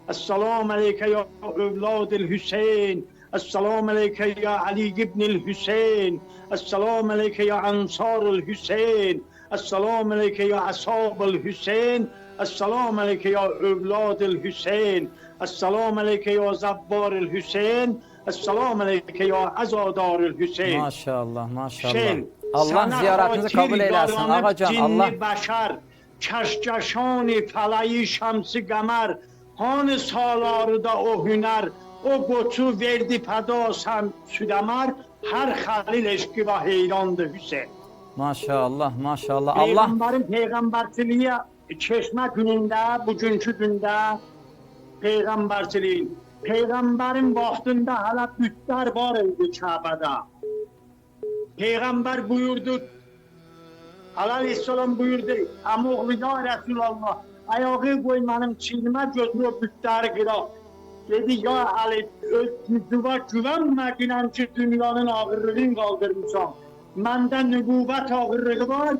Esselamu aleykə ya Övladil Hüseyin. Esselamu aleykə ya Ali ibnil Hüseyin. Esselamu aleykə ya Ansarul Hüseyin. Esselamu aleykə ya Ashabul Hüseyin. Esselamu aleykə ya Övladil Hüseyin. Esselamu aleykə ya Zabbaril Hüseyin. Esselamu aleyke ya azadarül Hüseyin. Maşallah, maşallah. Hüseyin, Allah sana ziyaretinizi kabul hatir eylesin. daranıp Ağacan cinni Allah beşer, keşkeşani feleği şemsi gemer, hanı saları da o hüner, o goçu verdi peda sen südemer, her halil eşki ve heyrandı Hüseyin. maşallah, maşallah. Allah Peygamberin peygamberçiliği çeşme gününde, bugünkü günde peygamberçiliği. Peygamberin vaxtında hala bütler var idi Kabe'de. Peygamber buyurdu, Aleyhisselam buyurdu, Amoğlu ya Resulallah, ayağı koy benim çiğnime gözüme bütleri kırar. Dedi ya Ali, özgüzüve güvenmediğin ki dünyanın ağırlığını kaldırmışam. Mende nübüvvet ağırlığı var,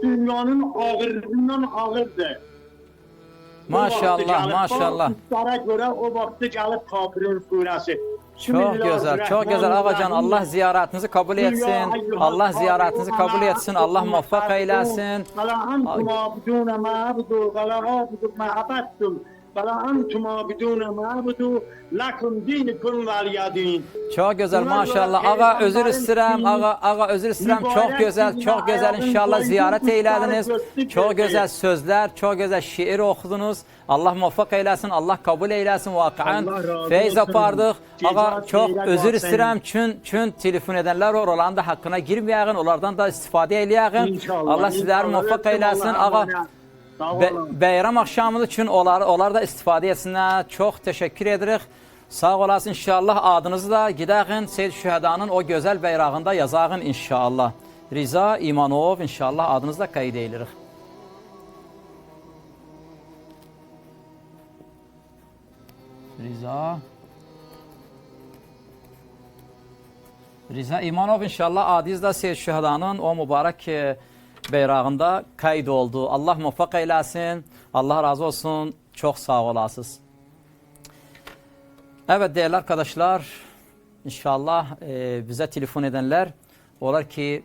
dünyanın ağırlığından ağırdır. maşallah, maşallah. Büttlere göre o vaxtı gelip Kafirin suresi. Çok güzel, çok güzel. Ağacan Allah ziyaretinizi kabul etsin. Allah ziyaretinizi kabul etsin. Allah muvaffak eylesin. Vela antum abidune ma abudu, vela abudu ma abattum. Vela antum abidune ma abudu, lakum dinikum veliyadin. Çok güzel maşallah. Ağa özür isterim. Ağa özür isterim. Çok güzel, çok güzel. İnşallah ziyaret eylediniz. Çok güzel sözler, çok güzel şiir okudunuz. Allah muvaffak eylesin. Allah kabul eylesin. Vakıan feyiz apardık. Ağa çok özür isterim. Çün telefon edenler var. Onların da hakkına girmeyeğin. Onlardan da istifade eyleyeğin. Allah sizleri muvaffak eylesin. Ağa bayram akşamı için onlar da istifade etsinler. Çok teşekkür ederiz. Sağ olasın inşallah adınızı da gideğin Seyyid Şühedanın o güzel bayrağında yazağın inşallah. Riza İmanov inşallah adınızı da kayıt eylerik. Riza İmanov inşallah adınız da Seyyid Şühedanın o mübarek bayrağında kayıt oldu. Allah muvaffak eylesin. Allah razı olsun. Çok sağ olasınız. Evet değerli arkadaşlar, inşallah bize telefon edenler olar ki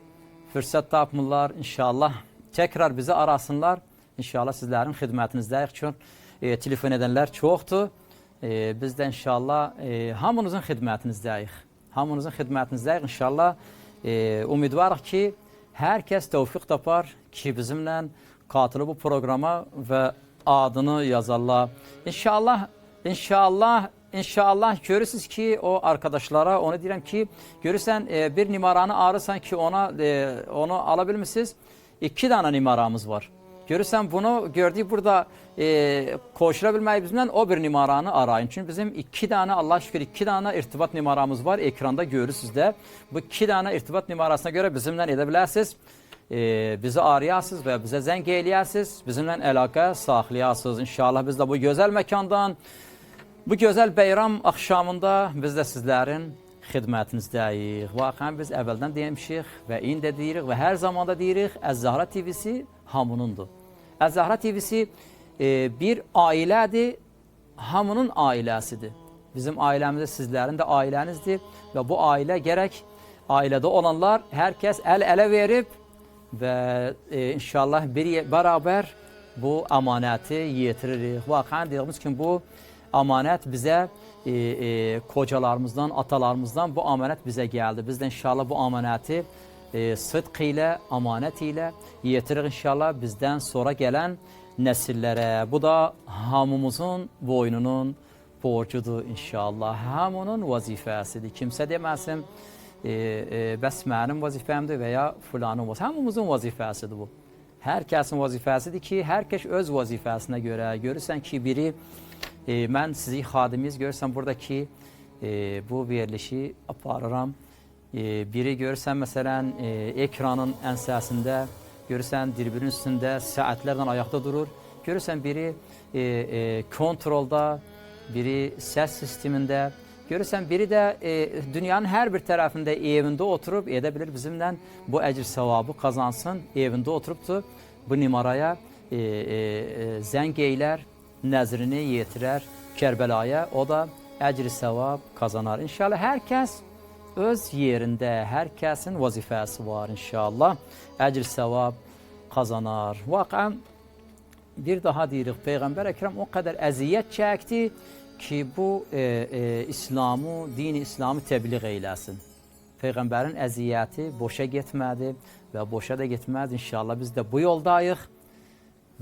fırsat tapmırlar, inşallah tekrar bizi arasınlar. İnşallah sizlerin hizmetinizdeyiz için telefon edenler çoktu. Biz de inşallah hamınızın hizmetinizdeyiz. Hamınızın hizmetinizdeyiz inşallah. Umidvarıq ki herkes tevfik tapar ki bizimle katılı bu programa ve adını yazarlar. İnşallah görürsünüz ki o arkadaşlara onu diyeyim ki görürsen bir numaranı ararsan ki onu alabilmişsiniz. 2 tane numaramız var. Görürsen bunu gördüğü burada koşulabilmeyi bizimle o bir numaranı arayın. Çünkü bizim 2 tane Allah şükür 2 tane irtibat numaramız var. Ekranda görürsünüz de. Bu 2 tane irtibat numarasına göre bizimle edebilirsiniz. Bizi arayasınız ve bize zəng eləyəsiniz. Bizimle əlaqə saxlayasınız. İnşallah biz de bu güzel mekandan bu güzel bayram akşamında biz de sizlerin xidmətinizdəyik. Vaxən biz əvvəldən demişik və indi də deyirik və hər zaman da deyirik, Əz-Zahra TV'si hamınındır. Əz-Zahra TV'si bir ailədir, hamının ailəsidir. Bizim ailəmizdə sizlərin də ailənizdir və bu ailə gərək ailədə olanlar hər kəs əl-ələ verib və inşallah beraber bu əmanəti yetiririk. Vaxən dediyimiz kimi bu amanət bizə kocalarımızdan, atalarımızdan bu amanət bizə gəldi. Biz də inşallah bu amanəti sıdq ilə, amanət ilə yetiririk inşallah bizdən sonra gələn nəsillərə. Bu da hamımızın boynunun borcudur inşallah. Hamının vazifəsidir. Kimsə deməsin, bəs mənim vazifəmdir və ya filanın vazifəsidir. Hamımızın vazifəsidir bu. Hər kəsin vazifəsidir ki, hər kəs öz vazifəsinə görə. Görürsən ki, biri mən sizi xadimiz görürsən buradakı bu verilişi aparıram. Biri görürsən məsələn ekranın ənsəsində, görürsən dirbinin üstündə saatlərlə ayaqda durur. Görürsən biri kontrolda, biri səs sistemində. Görürsən biri də dünyanın hər bir tərəfində evində oturub edə bilir bizimlə bu əcr savabı qazansın. Evində oturubdur bu numaraya zəng eylər, nəzrini yetirər Kərbəlaya, o da əcr savab qazanar. İnşallah hər kəs öz yerində, hər kəsin vazifəsi var inşallah. Əcr savab qazanar. Vaxən bir daha deyirik, Peyğəmbər Əkrəm o qədər əziyyət çəkdi ki bu İslamı, dini İslamı təbliğ eyləsin. Peyğəmbərin əziyyəti boşa getmədi və boşa da getməz. İnşallah biz də bu yoldayıq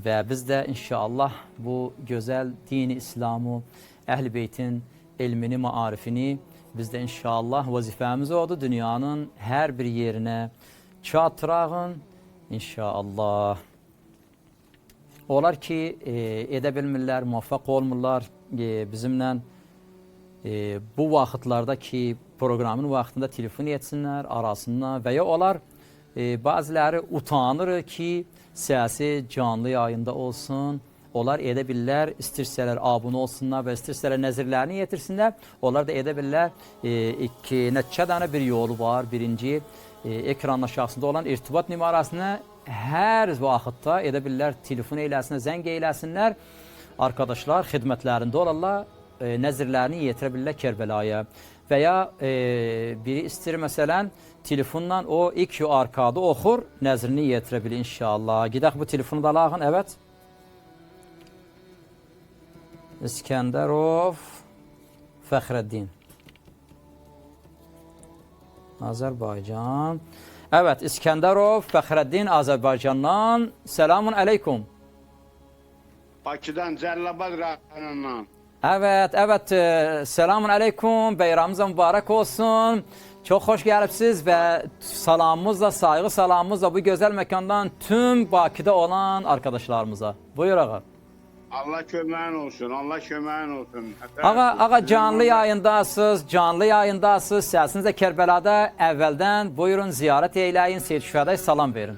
və biz də inşallah bu gözəl dini İslamı, Əhl-i Beytin elmini, maarifini biz də inşallah vəzifəmiz odur. Dünyanın hər bir yerinə çatdırağın inşallah. Onlar ki, edə bilmirlər, muvaffaq olmurlar bizimlə bu vaxtlarda ki, proqramın vaxtında telefon etsinlər, arasınlar və ya onlar bəziləri utanır ki, səsi canlı yayında olsun. Onlar edə bilirlər, istərsələr abunə olsunlar və istərsələr nəzirlərini yetirsinlər. Onlar da edə bilirlər neçə dənə bir yolu var. Birinci, ekranın aşağısında olan irtibat nümarasını hər vaxtda edə bilirlər, telefon eyləsinlər, zəng eyləsinlər. Arkadaşlar xidmətlərində olarlar, nəzirlərini yetirə bilirlər Kərbəlaya. Və ya biri istəyir məsələn, telefonla o ilk arkadı oxur, nəzrini yetirə bilir inşallah. Gidək bu telefonu da alağın, evet. İskəndərov Fəxrəddin Azərbaycan. Evet, İskəndərov Fəxrəddin Azərbaycandan. Selamun əleykum. Bakıdan Cəlilabad rayonundan. Evet, selamun əleykum. Bayramınız mübarək olsun. Çox xoş gəlibsiz və salamımızla, sayğı salamımızla bu gözəl məkandan tüm Bakıda olan arkadaşlarımıza. Buyur ağa. Allah köməyin olsun, Allah köməyin olsun. Ağa canlı yayındasınız, Səsiniz də Kərbəlada əvvəldən buyurun ziyarət eyləyin, Seyid Şühədaya salam verin.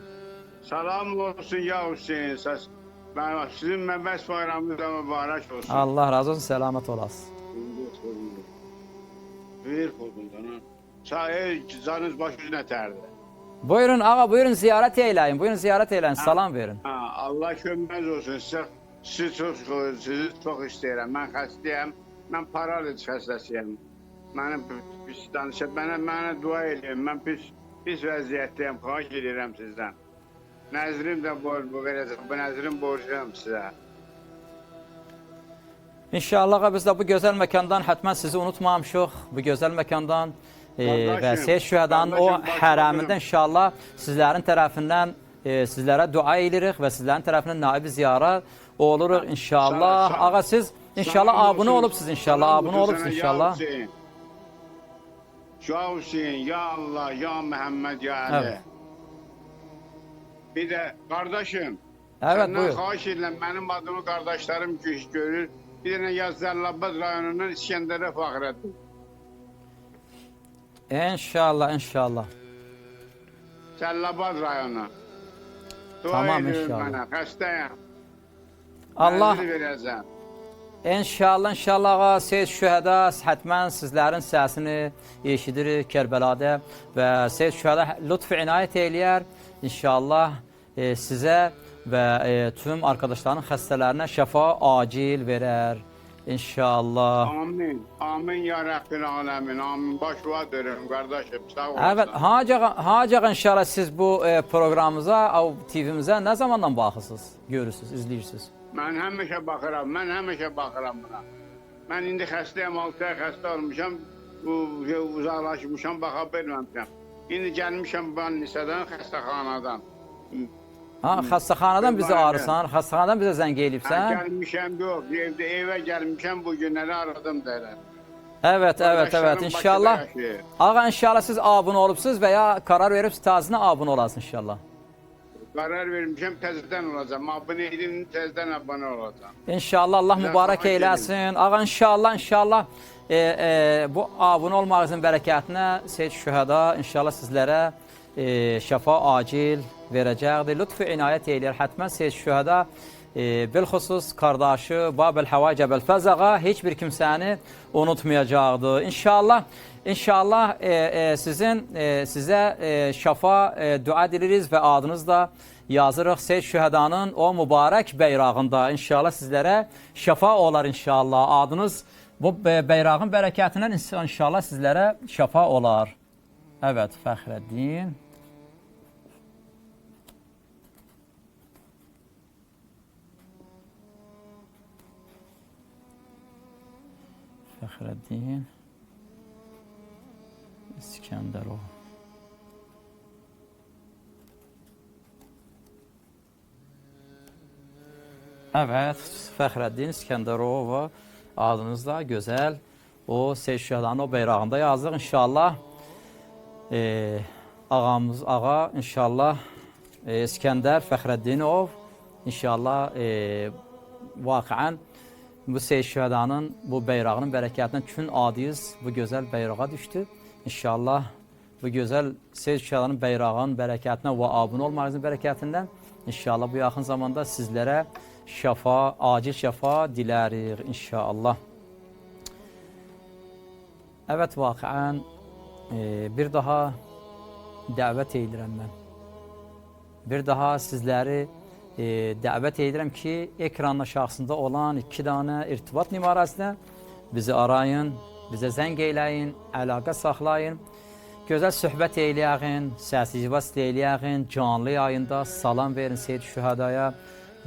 Salam olsun ya Hüseyin, sizin məbəs bayramınız da mübarək olsun. Allah razı olsun, selamet olasın. Buyur xodundan. Çayır, canınız başınız nətərdir. Buyurun ağa, buyurun ziyarət eyləyin, salam verin. Allah köməyiz olsun, sizi çox istəyirəm. Mən xəstəyəm, mən paraliz xəstəsiyəm. Mənə pis danışıb, mənə dua edin, mən pis vəziyyətdəyəm, xahiş edirəm sizdən. Nəzrim də verəcəm, bu nəzrim borcuyam sizə. İnşallah biz də bu gözəl məkandan hətmən sizi unutmamışıq, bu gözəl məkandan və Seyid Şühədanın o hərəmində inşallah sizlərin tərəfindən sizlərə dua edirik və sizlərin tərəfindən naib ziyarət oluruq inşallah. Ağa siz inşallah abunə olubsuz inşallah. Ya Hüseyin, ya Allah, ya Məhəmməd, ya Ali. Bir də qardaşım, səndən xahiş edirəm, mənim adımı qardaşlarım görür. Bir dənə yaz Cəlilabad rayonundan İskəndərə Fəxrəddin. İnşallah. Cəlilabad rayonu. Tamam inşallah. Mənə, xəstəyəm. Allah verəcəm. İnşallah ağa Seyid Şühəda hətmən sizlərin səsini eşidirik Kərbəlada və Seyid Şühəda lütf inayət eləyər inşallah sizə və tüm arkadaşların xəstələrinə şəfa acil verər inşallah. Amin ya Rəbbil aləmin. Amin. Başva dörüm qardaşım. Sağ olasın. Evet, hacaq inşallah siz bu proqramımıza, TV-mizə nə zamandan baxırsınız, görürsünüz, izləyirsiniz? Mən həmişə baxıram buna. Mən indi xəstəyəm, 6 ay xəstə olmuşam, uzaqlaşmışam, baxa bilməmişəm. İndi gəlmişəm ben lisədən, xəstəxanadan. Xəstəxanadan bizi arırsan, xəstəxanadan bizə zəng eləyibsən? Gəlmişəm, yox, evə gəlmişəm, bu günləri aradım deyirəm. Evet, inşallah. Ağa inşallah siz abunə olubsuz və ya karar verib tazinə abunə olasın inşallah. Karar vermişəm, təzədən olacam. Abunə edin, təzədən abunə olacam. İnşallah, Allah mübarək eyləsin. Ağa inşallah bu abunə olmağınızın bərəkətinə Seyid Şühəda inşallah sizlərə şəfa acil verəcəkdir. Lütfü inayət eləyər. Hətmən Seyid Şühəda bilxüsus qardaşı Babel Həvay Cəbəl Fəzağa heç bir kimsəni unutmayacaqdır. İnşallah sizə şəfa dua ediliriz və adınız da yazırıq Seyid Şühədanın o mübarək bəyrağında. İnşallah sizlərə şəfa olar inşallah. Adınız bu bəyrağın bərəkətindən inşallah sizlərə şəfa olar. Evet, Fəxrəddin. Fəxrəddin İskəndərov. Evet, Fəxrəddin İskəndərov adınızda gözəl. O Seyşədanın o bayrağında yazdık inşallah. Ağamız, ağa inşallah İskəndər Fəxrəddinov inşallah vaqiən bu Seyşədanın bu bayrağının bərəkətindən kün adıyız bu gözəl bayrağa düşdü. İnşallah bu gözəl Seyşədanın bayrağının bərəkətindən və abunə olmağınızın bərəkətindən inşallah bu yaxın zamanda sizlərə şəfa, acil şəfa dilərik inşallah. Evet, vaqiən bir daha dəvət edirəm mən. Bir daha sizləri dəvət edirəm ki, ekranın aşağısında olan 2 dənə irtibat nümarəsinə bizi arayın, bizə zəng eyləyin, əlaqə saxlayın. Gözəl söhbət eyləyəyin, səs-icvaz eyləyəyin, canlı yayında salam verin Seyyid Şühədaya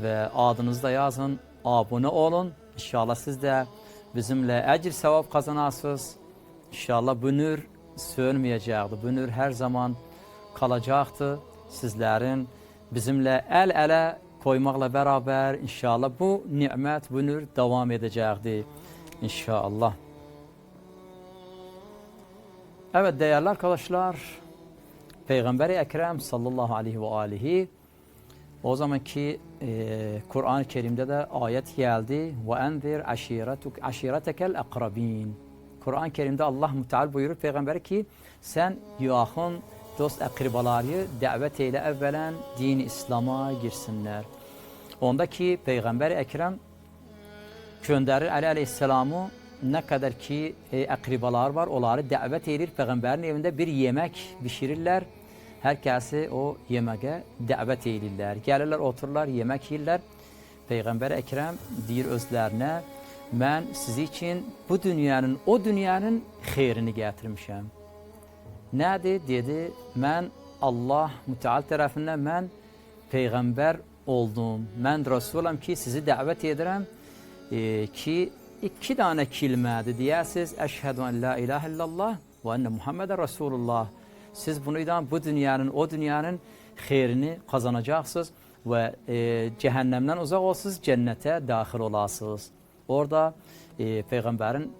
və adınızı da yazın, abunə olun. İnşallah siz də bizimlə əcr savab qazanasınız. İnşallah bu nür sönməyəcəkdir, bu nür hər zaman qalacaqdır. Sizlərin bizimlə əl-ələ koymaqla bərabər inşallah bu nimət, bu nür davam edəcəkdir inşallah. Evet değerli arkadaşlar, Peygamber-i Ekrem sallallahu aleyhi ve alihi o zamanki Kur'an-ı Kerim'de de ayet geldi. وَاَنْذِرْ عَشِيرَتَكَ الْاَقْرَب۪ينَ Kur'an-ı Kerim'de Allah Teala buyurur Peygamber'e ki sen yakın dost akribaları davet eyle evvelen din İslam'a girsinler. Ondaki Peygamber-i Ekrem gönderir Ali Aleyhisselam'ı ne kadar ki akribalar var onları davet edir. Peygamberin evinde bir yemek pişirirler. Herkesi o yemeğe davet edirlər. Gəlirlər, otururlar, yemek yiyirlər. Peygamber Ekrem deyir özlerine, ben sizi için bu dünyanın, o dünyanın xeyrini getirmişəm. Nədir? Dedi, mən Allah Müteal tərəfindən mən Peygamber oldum. Mən Resulam ki sizi davet edirəm ki 2 tane kelimədir deyəsiz. Əşhədü en la ilahe illallah ve enne Muhammeden Resulullah. Siz bundan bu dünyanın, o dünyanın xeyrini kazanacaksınız ve cehennemden uzak olsunuz, cennete dahil olasınız. Orada Peygamberin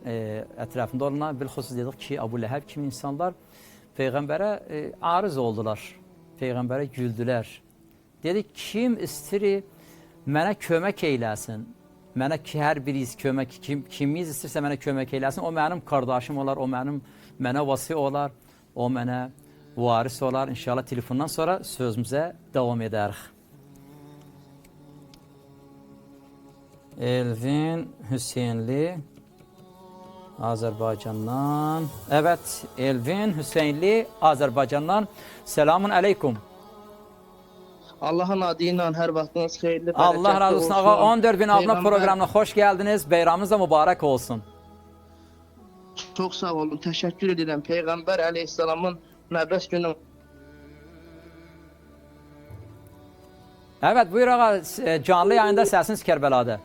etrafında olunan bilxusus dedik ki Abu Leheb kimi insanlar Peygamber'e arız oldular. Peygamber'e güldüler. Dedik kim istiri mənə kömək eyləsin. Mənə ki hər biriz kömək, kimimiz istirsə mənə kömək eyləsin. O mənim qardaşım olar, o mənə vasi olar, o mənə varis olar. İnşallah telefondan sonra sözümüzə davam edərik. Elvin Hüseynli Azerbaycan'dan. Evet, Elvin Hüseynli Azerbaycan'dan. Selamun aleyküm. Allah'ın adıyla her vaktiniz hayırlı. Allah razı olsun. Ağa 14.000 abone programına hoş geldiniz. Bayramınız da mübarek olsun. Çok sağ olun. Teşekkür ederim. Peygamber Aleyhisselam'ın nəbəs günü. Evet, buyur ağa. Canlı yayında səsiniz Kərbəlada.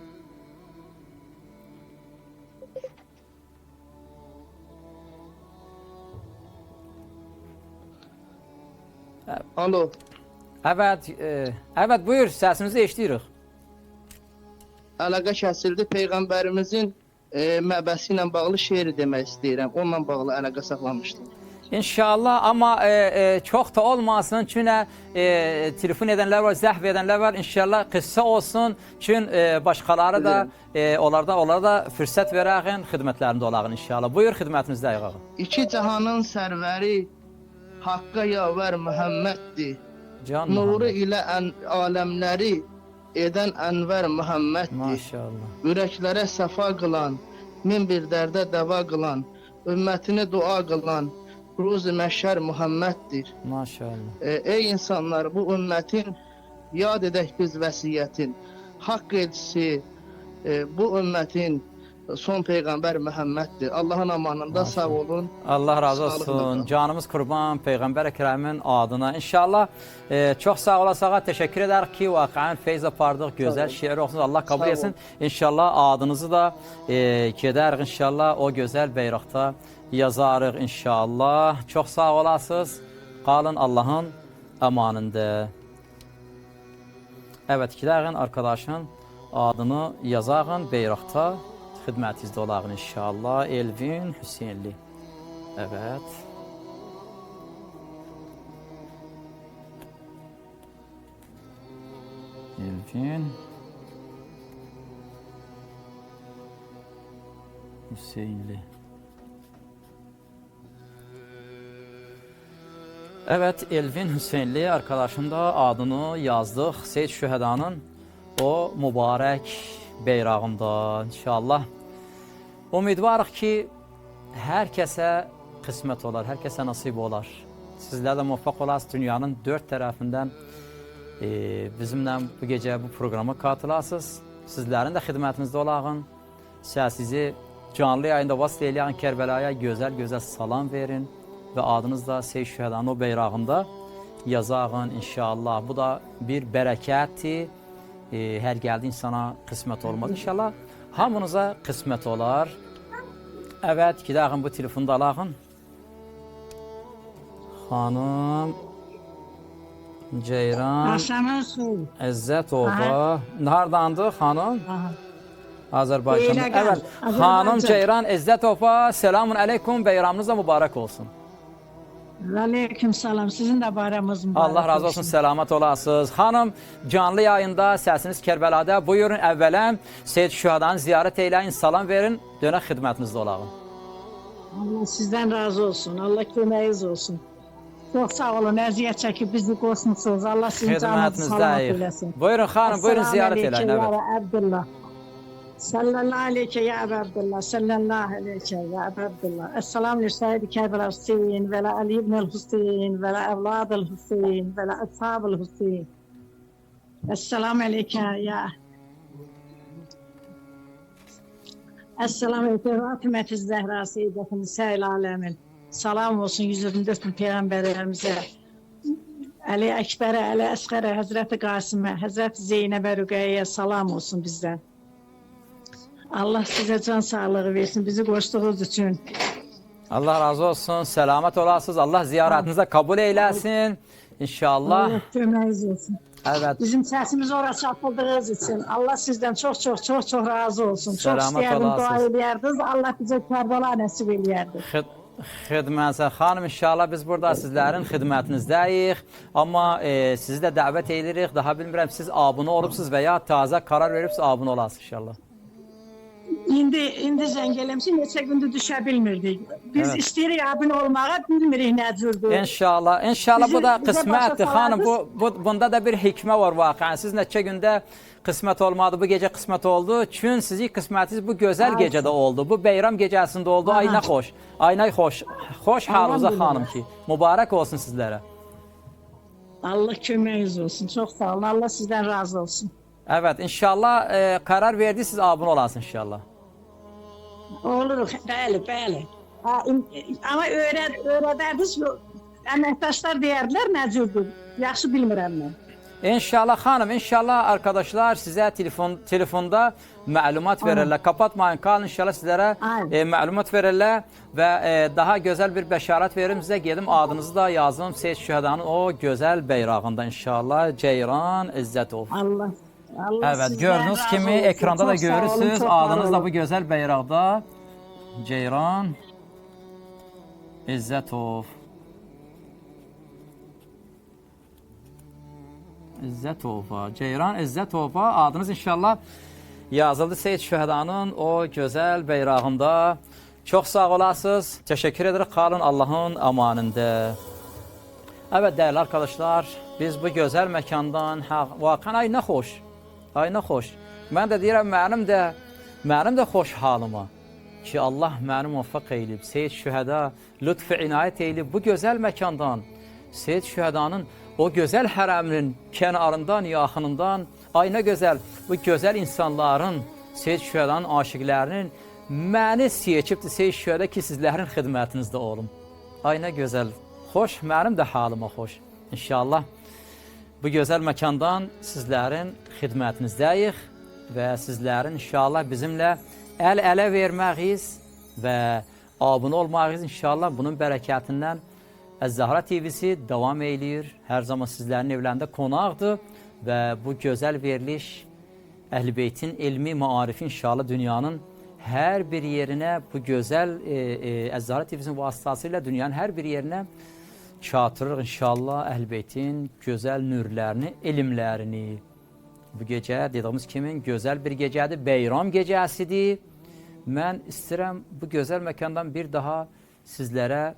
Alo. Evet, evet buyur səsinizi eşidirik. Əlaqə kəsildi. Peyğəmbərimizin məbəsi ilə bağlı şeiri demək istəyirəm. Onunla bağlı əlaqə saxlamışdım. İnşallah ama çok da olmasın çünkü telefon edenler var, zəhv edenler var. İnşallah kısa olsun çünkü başkaları da onlara da fürsət verəyin, xidmətlərində olağın inşallah. Buyur xidmətinizdə ayağa. İki cahanın sərvəri Haqq'a yavər Muhammeddir. Nuru ilə aləmləri edən Ənvər Muhammeddir. Maşallah. Ürəklərə səfa qılan, min bir dərdə dəva qılan, ümmətini dua qılan Ruzi Məşər Muhammeddir. Maşallah. Ey insanlar, bu ümmətin yad edək biz vəsiyyətin. Haqq elçisi, bu ümmətin son peyğəmbər Məhəmməddir. Allahın amanında sağ olun. Allah razı Sağlıqla olsun. qalın. Canımız qurban Peyğəmbər Əkrəmin adına. İnşallah çox sağ olasınız. Təşəkkür edərik ki, vaqəən feyz apardıq. Gözəl şeir oxusunuz. Allah kabul Sağ etsin. olun. İnşallah adınızı da gedərik inşallah o gözəl bayraqda yazarıq inşallah. Çox sağ olasınız. Qalın Allahın amanında. Evet, giderin arkadaşın adını yazağın bayraqda xidmətinizdə olağın inşallah. Elvin Hüseynli. Evet. Elvin Hüseynli. Evet, Elvin Hüseynli arkadaşın da adını yazdıq. Seyid Şühədanın o mübarək bayrağında inşallah. Umidvarıq ki, hər kəsə qismət olar, hər kəsə nasib olar. Sizlər də muvaffaq olasınız, dünyanın dörd tərəfindən bizimlə bu gecə bu programa katılasınız. Sizlərin də xidmətinizdə olağın. Sizi canlı yayında vasitə eləyən Kərbəlaya gözəl-gözəl salam verin və adınız da Seyid Şühədanın o bayrağında yazağın inşallah. Bu da bir bərəkətdir. Hər gəldi insana qismət olmaz. İnşallah hamınıza qismət olar. Evet, gidəğin bu telefonu da alağın. Xanım Ceyran Aşamasın. İzzətova. Hardandır xanım? Azərbaycan'da. Beyləqan, Evet, Azərbaycan. xanım Ceyran İzzətova. Selamun aleyküm. Bayramınız da mübarək olsun. Aleyküm salam. Sizin de bayramınız mübarek Allah razı olsun, selamat olasınız. Hanım, canlı yayında səsiniz Kərbəlada. Buyurun, əvvələn Seyid Şühədanı ziyarət eyləyin, salam verin, dönək xidmətinizdə olağın. Allah sizden razı olsun. Allah köməyiniz olsun. Çok sağ olun. Əziyyət çəkib bizi qoşmusunuz. Allah sizin canınızı salamat Xidmətinizdəyik. eləsin. Buyurun xanım, buyurun ziyarət Esselamu eləyin. aleyküm Evet. ya Abdullah. Sallallahu aleyke ya Abdullah. Sallallahu aleyke ya Abdullah. Esselamu aleyke Seyyid Kərbala Hüseyin ve la Ali ibn Hüseyin ve la evlad Hüseyin ve la ashab Hüseyin. Esselamu aleyke ya Esselamu aleyke Fatıma-i Zehra Seyyidetimiz Seyil Alemin. Salam olsun 124 bin peygamberlerimize. Ali Ekber'e, Ali Esger'e, Hazreti Kasım'e, Hazreti Zeynep'e, Rüqeyye'ye salam olsun bizden. Allah size can sağlığı versin bizi koştuğunuz için. Allah razı olsun, selamat olasınız. Allah ziyarətinizə kabul eyləsin. İnşallah. Allah köməyiniz olsun. Evet. Bizim sesimiz oraya çarpıldığınız için Allah sizden çok razı olsun. Çok Selamat istəyərdim, dua olasınız. eləyərdiniz. Allah bize Kərbala nəsib eləyərdi. Xidmətiniz xanım, inşallah biz burada sizlərin xidmətinizdəyik. Amma sizi də dəvət edirik. Daha bilmirəm, siz abunə olubsuz və ya taze karar veribsiz abunə olasınız inşallah. İndi zəng eləmişik, neçə gündür düşə bilmirdik. Biz Evet. istəyirik abunə olmağa, bilmirik nə cürdür. İnşallah, inşallah bu da Bize qismətdir başa xanım. salardınız. Bunda da bir hikmə var vaqəən. Siz neçə gündə qismət olmadı, bu gecə qismət oldu. Çün sizin qismətiniz bu gözəl gecədə oldu. Bu beyram gecəsində oldu. Ay nə xoş. Ay nə xoş. Xoş halınıza xanım ki. Mübarək olsun sizlərə. Allah köməyiniz olsun. Çox sağ olun. Allah sizdən razı olsun. Evet, inşallah karar verdi siz abunə olasınız inşallah. Oluruq, bəli. Amma öyrədərdiniz, əməkdaşlar deyərdilər nə cürdür. Yaxşı bilmirəm mən. İnşallah xanım, inşallah arkadaşlar sizə telefonda məlumat verirlər. Kapatmayın, qalın inşallah sizlərə məlumat verirlər və daha gözəl bir bəşarət verim sizə. Gedim adınızı da yazım Seyid Şühədanın o gözəl bayrağında inşallah. Ceyran İzzətov. Allah Evet, sizdən gördüğünüz razı kimi olsun. ekranda da Çox sağ olun, görürsünüz. çox var Adınız da olun. bu gözəl bayraqda. Ceyran İzzətov. İzzətova. Ceyran İzzətova. Adınız inşallah yazıldı Seyid Şühədanın o gözəl bayrağında. Çox sağ olasınız. Teşekkür ederim. Qalın Allah'ın amanında. Evet değerli arkadaşlar, biz bu gözəl məkandan, vaqən ay nə xoş, ay nə xoş. Mən də deyirəm, mənim də xoş halıma ki, Allah məni muvaffaq eylib, Seyid Şühəda lütf-i inayət eylib bu gözəl məkandan, Seyid Şühədanın o gözəl hərəminin kənarından, yaxınından, ay nə gözəl, bu gözəl insanların, Seyid Şühədanın aşiqlərinin məni seçibdir Seyid Şühədə ki, sizlərin xidmətinizdə olum. Ay, nə gözəl, xoş, mənim də halıma xoş. İnşallah bu gözəl məkandan sizlərin xidmətinizdəyik və sizlərin inşallah bizimlə əl-ələ verməyiz və abunə olmağınız inşallah bunun bərəkətindən Əz-Zəhra TV'si davam eləyir. Hər zaman sizlərin evlərində qonaqdır və bu gözəl veriliş Əhl-i-Beytin elmi, maarifi inşallah dünyanın hər bir yerinə bu gözəl Əz-Zəhra TV'sinin vasıtasıyla dünyanın hər bir yerinə çatırır inşallah Əhl-i-Beytin gözəl nürlərini, elmlərini. Bu gecə dediyimiz kimi gözəl bir gecədir, Beyram gecəsidir. Mən istəyirəm bu gözəl məkandan bir daha sizlərə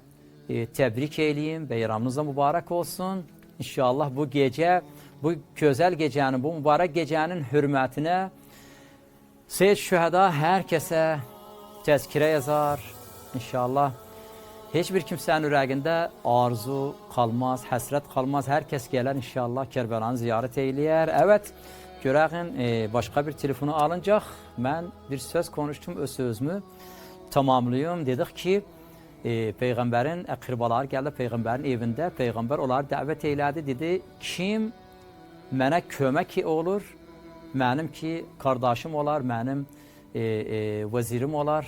təbrik eləyim, beyramınız da mübarək olsun. İnşallah bu gecə, bu gözəl gecənin, bu mübarək gecənin hürmətinə Seyid Şühəda hər kəsə təzkirə yazar. İnşallah heç bir kimsənin ürəyində arzu qalmaz, həsrət qalmaz. Hər kəs gələr inşallah Kərbəlanı ziyarət eyləyər. Evet, görəğin başqa bir telefonu alıncaq. Mən bir söz konuştum, öz sözümü tamamlayım. Dedik ki, Peyğəmbərin əqribaları gəldi Peyğəmbərin evində. Peyğəmbər onları dəvət eylədi. Dedi, kim mənə kömək olur, mənim ki, qardaşım olar, mənim vəzirim olar,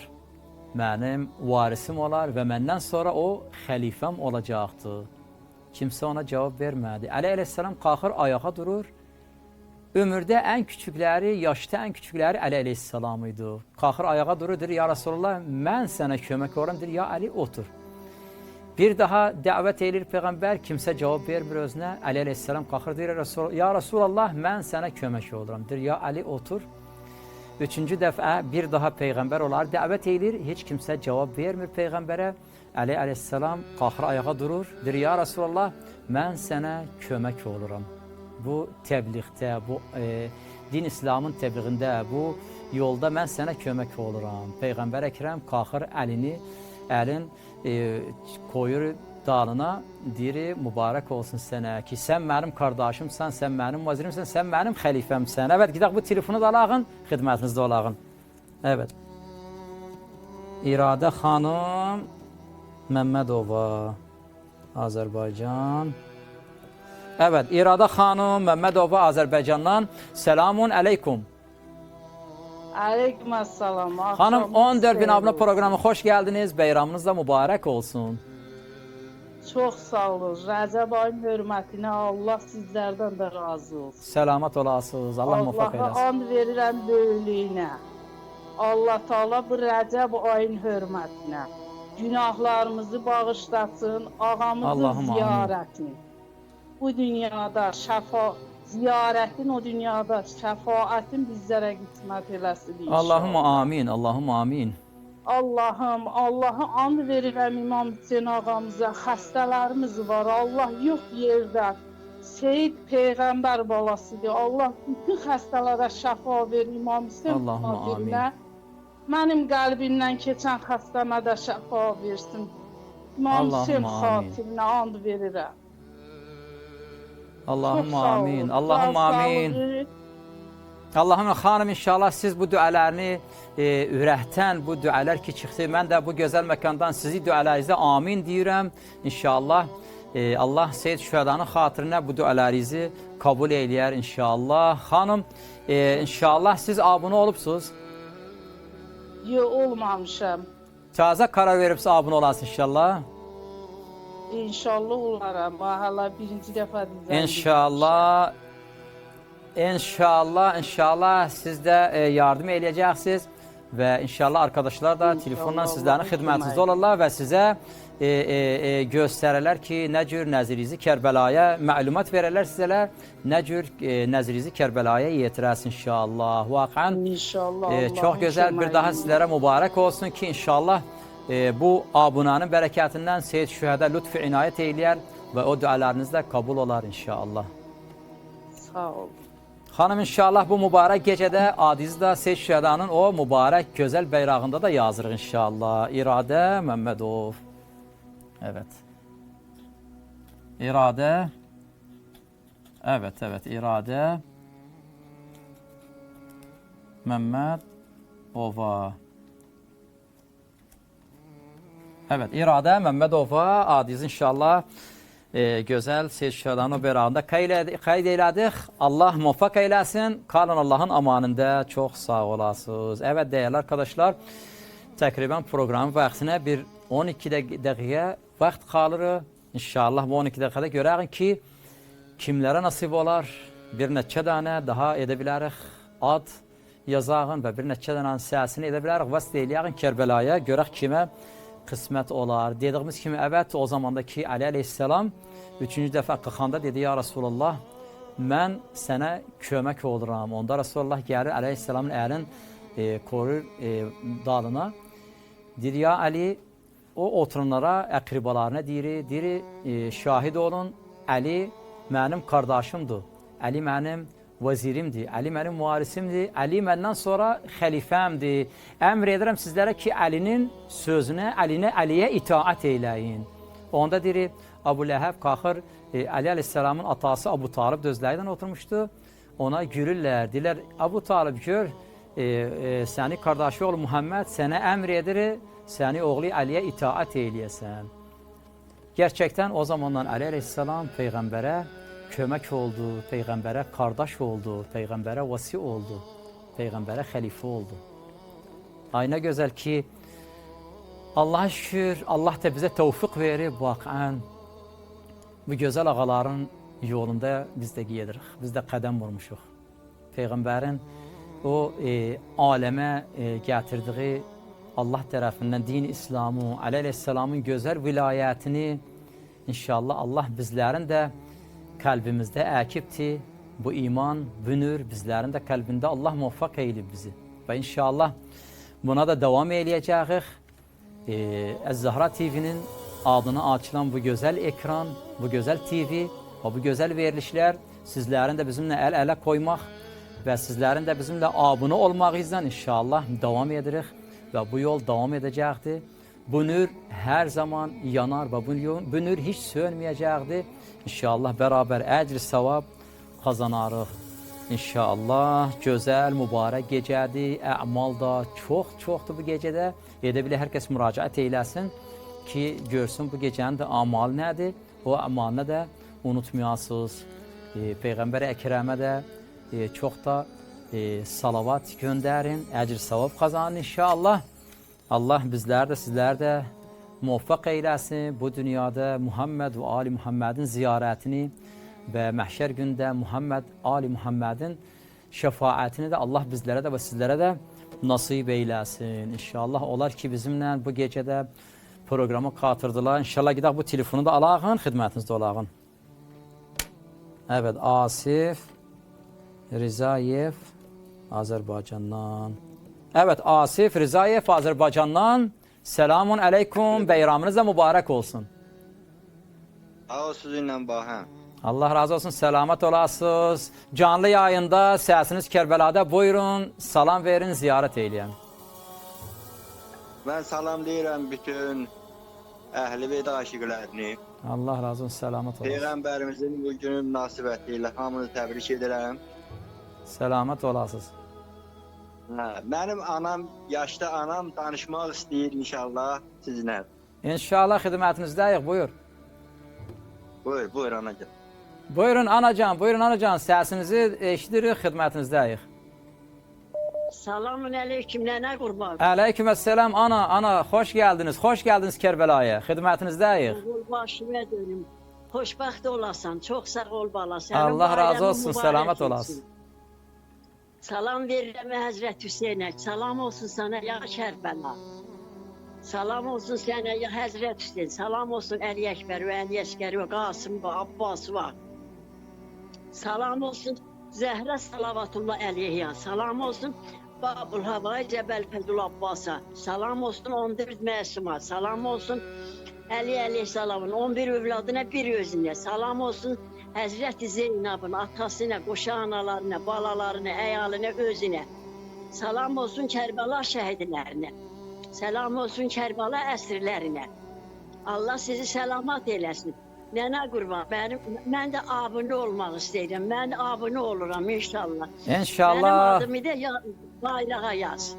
mənim varisim olar və məndən sonra o xəlifəm olacaqdır. Kimsə ona cavab vermədi. Əli əleyhissalam qalxır, ayağa durur. Ömürdə ən küçükləri, yaşda ən küçükləri Əli əleyhissalam idi. Qalxır, ayağa durur, deyir, ya Rasulullah, mən sənə kömək olam, deyir, ya Əli, otur. Bir daha dəvət edir Peyğəmbər, kimsə cavab vermir özünə. Əli əleyhissalam qalxır, deyir, ya Rasulullah, mən sənə kömək oluram, deyir, ya Əli, otur. Üçüncü dəfə bir daha Peyğəmbər onları dəvət edir, heç kimsə cavab vermir Peyğəmbərə. Əli əleyhissalam qalxır, ayağa durur, deyir, ya Rasulullah, mən sənə kömək oluram. Bu təbliğdə, bu din İslamın təbliğində, bu yolda mən sənə kömək oluram. Peyğəmbər Əkrəm qalxır əlin koyur dalına, deyir, mübarək olsun sənə ki, sən mənim qardaşımsan, sən mənim vazirimsən, sən mənim xəlifəmsən. Evet, gidək bu telefonu da alağın, xidmətinizdə olağın. Evet. İradə xanım Məmmədova, Azərbaycan. Evet, İradə xanım Məmmədova Azərbaycandan. Selamun aleykum. Aleyküm assalam. Xanım, 14.000 abunə programı xoş gəldiniz. Beyramınız da mübarək olsun. Çox sağ olun. Rəcəb ayın hörmətinə Allah sizlərdən də razı olsun. Səlamat olasınız. Allah muvaffaq eləsin. Allaha and verirəm böyüklüyünə. Allah Taala bu Rəcəb ayın hörmətinə günahlarımızı bağışlasın. Ağamızın ziyarətini. Bu dünyada ziyarətin o dünyada şəfaətin bizlərə qismət eləsin inşallah. Allahumma amin, Allahumma amin. Allah'a and verirəm İmam Hüseyin ağamıza, xəstələrimiz var. Allah yox yerdə. Seyid Peyğəmbər balasıdır. Allah bütün xəstələrə şəfa verir İmam Hüseyin xatirinə. Mənim qəlbimdən keçən xəstəmə də şəfa versin. İmam Hüseyin xatirinə and verirəm. Allahumma amin, Allahumma amin. Allahumma xanım, inşallah siz bu dualarını ürəkdən, bu dualar ki çıxdı, mən də bu gözəl məkandan sizi dualarınıza amin deyirəm. İnşallah Allah Seyid Şühədanın xatirinə bu dualarınızı kabul eləyər inşallah. Xanım, inşallah siz abunə olubsunuz. Yox, olmamışam. Təzə karar veribsiz abunə olasınız inşallah. İnşallah olaram. Hala birinci dəfə dizəm. İnşallah siz də yardım eləyəcəksiniz və inşallah arkadaşlar da telefonla sizlərin xidmətinizdə olarlar və sizə göstərərlər ki, nə cür nəzirinizi Kərbəlaya məlumat verərlər sizələr, nə cür nəzirinizi Kərbəlaya yetirəsin inşallah. Vaqən çox gözəl bir daha sizlərə mübarək olsun ki, inşallah bu abunanın bərəkətindən Seyid Şühədə lütfü inayət eyləyər və o dualarınız da kabul olar inşallah. Sağ olun. Xanım, inşallah bu mübarək gecədə adınızı da Seyid Şühədanın o mübarək gözəl bayrağında da yazırıq inşallah. İradə Məmmədov. Evet. İradə. Evet, İradə Məmmədova. Evet, İradə Məmmədova adiz inşallah gözəl seçkilərini bərabərində qeyd elədik. Allah muvaffaq eyləsin. Qalın Allahın amanında. Çox sağ olasınız. Evet değerli arkadaşlar, təqribən proqramın vaxtına bir 12 dəqiqə vaxt qalır. İnşallah bu 12 dəqiqədə görərik ki, kimlərə nasib olar. Bir neçə dənə daha edə bilərik ad yazağın və bir neçə dənənin səsini edə bilərik. Vəst eləyərin Kərbəlaya, görək kimə qismət olar. Dediyimiz kimi, evet, o zamandaki Ali Aleyhisselam 3-cü dəfə qalxanda dedi, ya Resulullah, mən sənə kömək oluram. Onda Resulullah gəlir Aleyhisselamın əlin korur dalına. Deyir, ya Ali, o oturanlara, əqribalarına deyir, şahid olun, Ali mənim qardaşımdır, Ali mənim vazirimdir, Ali mənim muharisimdir, Ali məndən sonra xəlifəmdir. Əmr edirəm sizlərə ki, Əlinin sözünə, Əliyə itaat eyləyin. Onda deyir, Abu Ləhəb qalxır, Ali Aleyhisselamın atası Abu Talib dözlərdən oturmuşdu. Ona gülürlər, deyirlər, Abu Talib gör, səni qardaşı oğlu Muhammed sənə əmr edir, səni oğlu Əliyə itaat eyləyəsən. Gerçəkdən o zamandan Ali Aleyhisselam Peyğəmbərə kömək oldu, Peyğəmbərə qardaş oldu, Peyğəmbərə vasi oldu, Peyğəmbərə xəlifə oldu. Ay nə gözəl ki, Allah'a şükür, Allah da bizə tevfik verir, vaqən bu gözəl ağaların yolunda biz də gedirik, biz də qədəm vurmuşuq. Peyğəmbərin o aləmə gətirdiyi Allah tərəfindən din İslamı, Ali Aleyhisselamın gözəl vilayətini inşallah Allah bizlərin də qəlbimizdə əkibdir. Bu iman, bu nür bizlərin də qəlbində Allah muvaffaq eylib bizi. Və inşallah buna da davam eləyəcəyik. Əz-Zəhra TV-nin adına açılan bu gözəl ekran, bu gözəl TV və bu gözəl verilişlər sizlərin də bizimlə əl-ələ qoymaq və sizlərin də bizimlə abunə olmaq izlən inşallah davam edirik və bu yol davam edəcəkdir. Bu nür hər zaman yanar və bu nür heç sönməyəcəkdir. İnşallah bərabər əcr savab qazanarıq. İnşallah gözəl, mübarək gecədir. Əmal da çoxdur bu gecədə. Edə bilə hər kəs müraciət eyləsin ki, görsün bu gecənin də amalı nədir. O amalını da unutmayasınız. Peyğəmbər Əkrəmə də çox da salavat göndərin. Əcr savab qazanın inşallah. Allah bizlər də, sizlər də muvaffaq eyləsin. Bu dünyada Muhammed və Ali Muhammedin ziyarətini və məhşər gündə Muhammed, Ali Muhammedin şəfaətini də Allah bizlərə də və sizlərə də nasib eyləsin. İnşallah olar ki, bizimlə bu gecədə proqramı qatırdılar. İnşallah gidək bu telefonu da alağın, xidmətinizdə olağın. Evet, Asif Rizayev Azərbaycandan. Evet, Asif Rizayev Azərbaycandan. Selamun aleyküm, beyramınız da mübarək olsun. Sağ ol sizinlə bahəm. Allah razı olsun, selamet olasınız. Canlı yayında səsiniz Kərbəlada, buyurun, salam verin, ziyarət eyləyəm. Mən salamlayıram bütün əhli veda aşiqlərini. Allah razı olsun, selamet olasın. Peyğəmbərimizin bu günün münasibəti ilə hamını təbrik edirəm. Selamet olasınız. Mənim anam, yaşlı anam danışmaq istəyir inşallah sizinlə. İnşallah xidmətinizdəyik, buyur. Buyur anacan. Buyurun anacan, səsinizi eşidirik, xidmətinizdəyik. Selamun aleyküm, nənə qurban. Aleykümselam ana, xoş gəldiniz Kərbəlaya, xidmətinizdəyik. Başıma dönüm, xoşbəxt olasan, çox sağ ol bala. Allah razı olsun, selamet olasın. Salam verirəm Həzrət Hüseynə, salam olsun sana ya Kərbəla. Salam olsun sənə ya Həzrət Hüseyn, salam olsun Əli Əkbər və Əli Əskəri və Qasım və Abbas var. Salam olsun Zəhra Salavatullah Əleyhiyə, salam olsun Babul Havay Cəbəl Fədul Abbasa, salam olsun 14 məsuma, salam olsun Əli Əleyhissalamın 11 övladına bir özünə, salam olsun Həzrət-i Zeynabın atasına, qoşa analarına, balalarına, əyalına, özünə. Salam olsun Kərbəla şəhidlərinə. Salam olsun Kərbəla əsirlərinə. Allah sizi səlamat eləsin. Nənə qurban, mən də abunə olmaq istəyirəm. Mən abunə oluram inşallah. İnşallah. Mənim adımı da bayrağa yaz.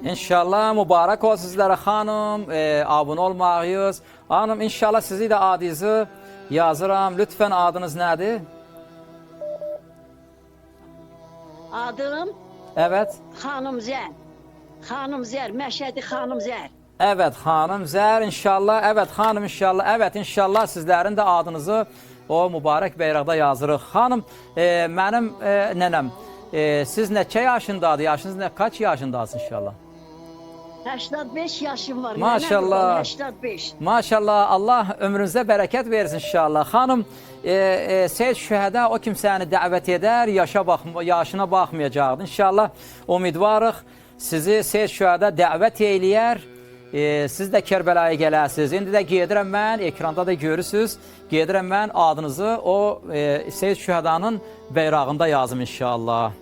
İnşallah mübarek olsun sizlere hanım. Abone olmayız. Hanım inşallah sizi de adınızı yazıram. Lütfen adınız nedir? Adım Evet. Xanım Zər. Xanım Zər, Məşədi Xanım Zər. Evet hanım Zər inşallah. Evet hanım inşallah. Evet inşallah sizlerin de adınızı o mübarek bayraqda yazırıq. Hanım mənim nənəm siz neçə yaşındadır? Yaşınız ne? Kaç yaşındasınız inşallah? 85 yaşım var. Maşallah. Mənə 85. Maşallah Allah ömrünüzə bərəkət versin inşallah. Xanım Seyyid Şühədə o kimsəni dəvət edər, yaşına baxmayacaqdır. İnşallah umidvarıq sizi Seyyid Şühədə dəvət eyləyər. Siz də Kərbəlaya gələsiniz. İndi də gedirəm mən, ekranda da görürsünüz. Gedirəm mən adınızı o Seyyid Şühədanın bayrağında yazım inşallah.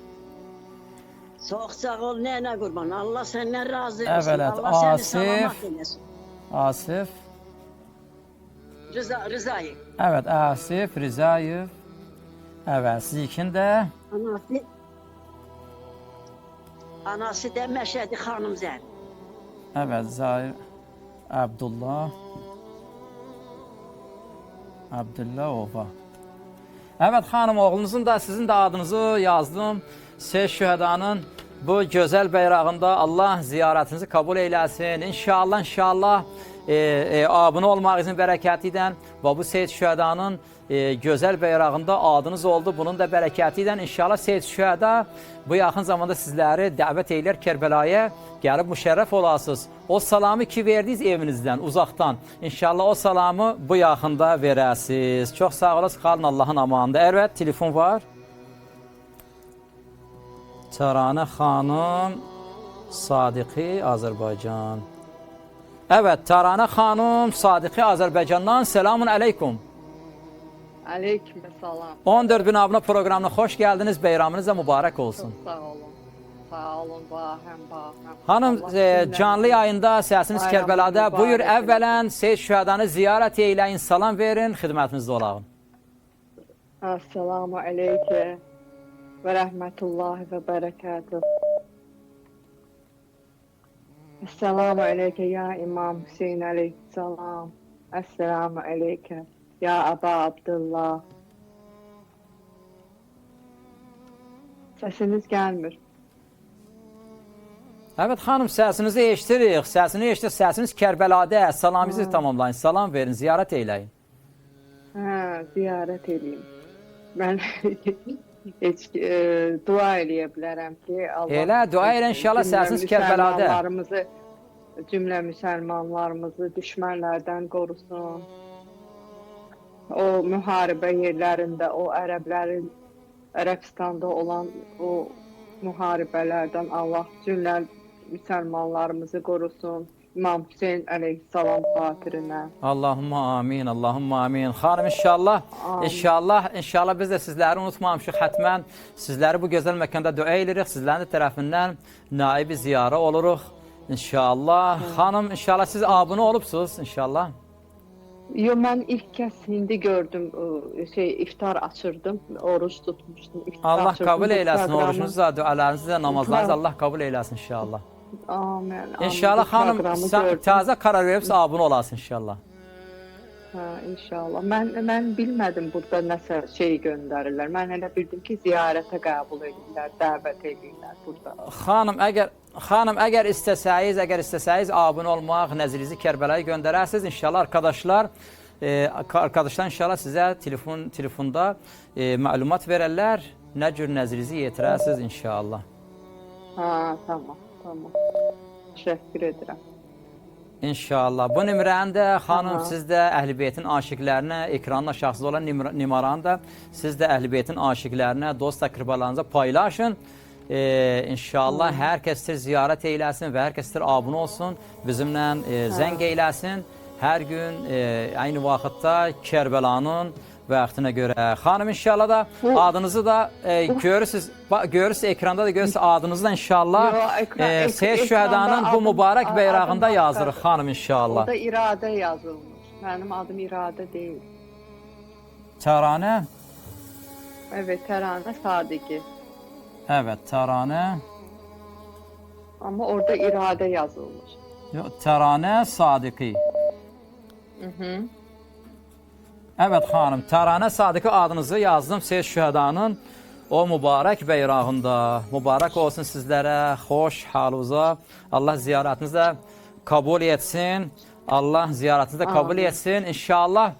Çox sağ ol nənə qurban. Allah səndən razı olsun. Evet, Allah səni Asif. salamat eləsin. Asif. Rızayev. Evet, Asif Rizayev. Evet, sizinkin də Anası da Məşədi Xanım Zər. evet, Zahir Abdullah. Abdullahova. Evet hanım oğlunuzun da sizin de adınızı yazdım. Seyyid Şühədanın bu gözəl bayrağında Allah ziyarətinizi kabul eyləsin. İnşallah abunə olmaq izin bərəkəti ilə və bu Seyyid Şühədanın gözəl bayrağında adınız oldu. Bunun da bərəkəti ilə inşallah Seyyid Şühəda bu yaxın zamanda sizləri dəvət eylər Kərbəlaya. Gəlib müşərrəf olasınız. O salamı ki verdiniz evinizdən, uzaqdan. İnşallah o salamı bu yaxında verəsiniz. Çox sağ olasınız, qalın Allahın amanında. Evet, telefon var. Taranə xanım Sadiqi Azərbaycan. Evet, Taranə xanım Sadiqi Azərbaycandan selamun aleyküm. Aleyküm salam. 14 bin abunə proqramına xoş gəldiniz. Bayramınız da mübarək olsun. Sağ olun. Sağ olun, bahəm. Hanım canlı yayında səsiniz Kərbəlada. Buyur əvvələn Seyyid Şühədanı ziyarət eyləyin, salam verin, xidmətinizdə olağım. Assalamu aleyküm və rəhmətullahi və bərəkatuhu. Assalamu aleyküm ya İmam Hüseyin aleyhissalam. Assalamu aleyküm ya Aba Abdullah. Səsiniz gəlmir. Evet hanım səsinizi eşitirik. Səsiniz Kərbəlada. Salamınızı tamamlayın. Salam verin, ziyarət eyləyin. Ziyarət edeyim. Mən heç dua eləyə bilərəm ki, Allah Elə dua elə inşallah səsiniz Kərbəlada. Cümlə müsəlmanlarımızı düşmənlərdən qorusun. O müharibə yerlərində, o ərəblərin Ərəbistanda olan o müharibələrdən Allah cümlə müsəlmanlarımızı qorusun. İmam Hüseyin əleyhissalam xatirinə. Allahumma amin, Allahumma amin. Xanım inşallah biz də sizləri unutmamışıq. Hətmən sizləri bu gözəl məkanda dua edirik. Sizlərin də tərəfindən naibi ziyarə oluruq. İnşallah. Xanım inşallah siz abunə olubsunuz inşallah. Yo, mən ilk kəs indi gördüm, iftar açırdım, oruç tutmuşdum. Allah kabul eyləsin orucunuzu da, dualarınızı da, namazlarınızı Allah kabul eyləsin inşallah. Amin. İnşallah xanım təzə karar veribsə abunə olasın inşallah. İnşallah. Mən bilmədim burada nəsə göndərirlər. Mən elə bildim ki, ziyarətə qəbul edirlər, dəvət edirlər burada. Xanım əgər istəsəyiz abunə olmaq, nəzrinizi Kərbəlaya göndərərsiniz. İnşallah arkadaşlar inşallah sizə telefonda məlumat verərlər. Nə cür nəzrinizi yetirərsiniz inşallah. Tamam. Təşəkkür edirəm. İnşallah. Bu nömrəni də xanım siz də Əhl-i-Beytin aşiqlərinə, ekranın aşağısında olan nömrəni də siz də Əhl-i-Beytin aşiqlərinə, dost əqrəbalarınıza paylaşın. İnşallah hər kəsdir ziyarət eyləsin və hər kəsdir abunə olsun. Bizimlə zəng eyləsin. Hər gün eyni vaxtda Kərbəlanın vaxtına görə. Xanım inşallah da adınızı da görürsünüz ekranda da görürsünüz adınızı da inşallah Seyyid Şühədanın bu mübarək bayrağında yazırıq xanım inşallah. Orada İradə yazılmış. Mənim adım İradə deyil. Taranə? Evet, Taranə Sadiqi. Evet, Taranə. Ama orada irade yazılmış. Terane Sadıkı. Hı. Evet hanım, Terane Sadıkı adınızı yazdım Seyit Şühedanın o mübarek beyrağında. Mübarek olsun sizlere, hoş haluza. Allah ziyaretinizi de kabul etsin. Allah ziyaretinizi de kabul etsin. İnşallah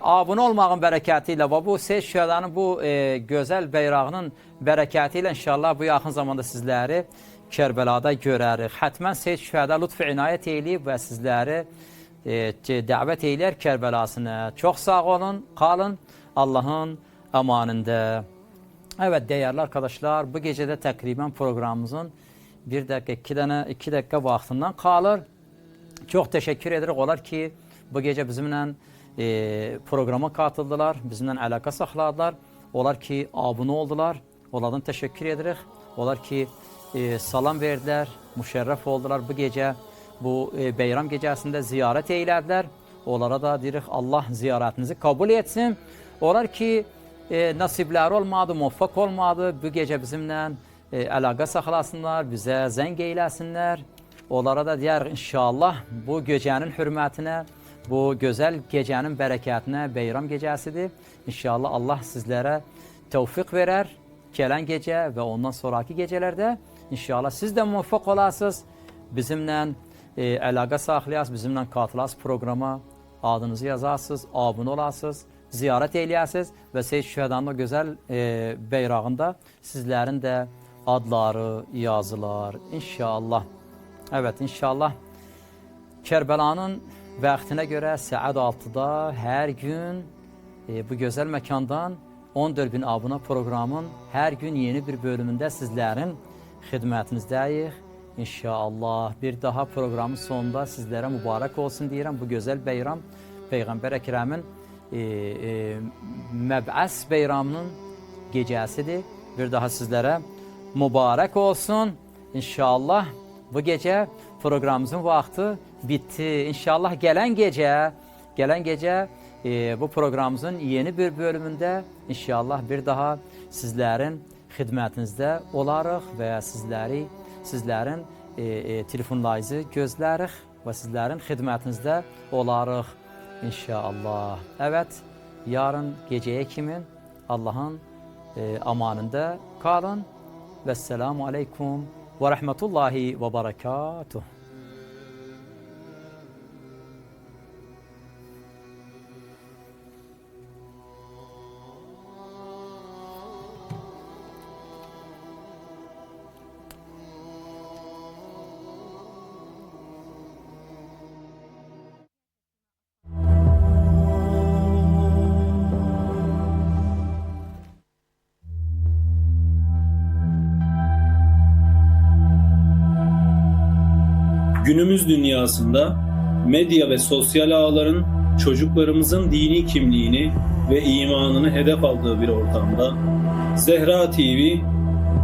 abone olmağın bərəkəti və bu Seyit Şühedanın bu gözəl beyrağının bərəkəti ilə inşallah bu yaxın zamanda sizləri Kərbəlada görərik. Hətmən Seyit Şüheda lütf inayət eləyib və sizləri dəvət eləyər Kərbəlasına. Çox sağ olun, qalın Allahın amanında. Evet değerli arkadaşlar, bu gecede təqribən programımızın 1 dəqiqə, 2 dəqiqə vaxtından qalır. Çox təşəkkür edirik olar ki, bu gecə bizimlə programa katıldılar, bizimlə əlaqə saxladılar. Olar ki, abunə oldular, onlardan təşəkkür edirik. Olar ki, salam verdilər, müşərrəf oldular bu gecə. Bu beyram gecəsində ziyarət eylədilər. Onlara da deyirik, Allah ziyarətinizi kabul etsin. Olar ki, nasibləri olmadı, muvaffaq olmadı. Bu gecə bizimlə əlaqə saxlasınlar, bizə zəng eyləsinlər. Onlara da deyərik, inşallah bu gecənin hürmətinə, bu gözəl gecənin bərəkətinə beyram gecəsidir. İnşallah Allah sizlərə tevfiq verər. Gələn gecə və ondan sonraki gecələrdə inşallah siz də muvaffaq olasınız. Bizimlə əlaqə saxlayasınız, bizimlə katılasınız programa, adınızı yazasınız, abunə olasınız, ziyarət eləyəsiniz və Seyit Şühedanın o gözəl beyrağında sizlərin də adları yazılar inşallah. Evet, inşallah Kərbəlanın vaxtına görə saat 6-da hər gün bu gözəl məkandan 14.000 abunə proqramın hər gün yeni bir bölümündə sizlərin xidmətinizdəyik. İnşallah bir daha proqramın sonunda sizlərə mübarək olsun deyirəm. Bu gözəl beyram Peyğəmbər Əkrəmin Məb'əs beyramının gecəsidir. Bir daha sizlərə mübarək olsun. İnşallah bu gecə proqramımızın vaxtı bitti. İnşallah gələn gecə bu proqramımızın yeni bir bölümündə inşallah bir daha sizlərin xidmətinizdə olarıq və sizlərin telefonlarınızı gözlərik və sizlərin xidmətinizdə olarıq inşallah. Evet, yarın gecəyə kimi Allahın amanında qalın. Vəsselamu aleykum və rəhmətullahi və barakatuh. Günümüz dünyasında medya ve sosyal ağların çocuklarımızın dini kimliğini ve imanını hedef aldığı bir ortamda Zehra TV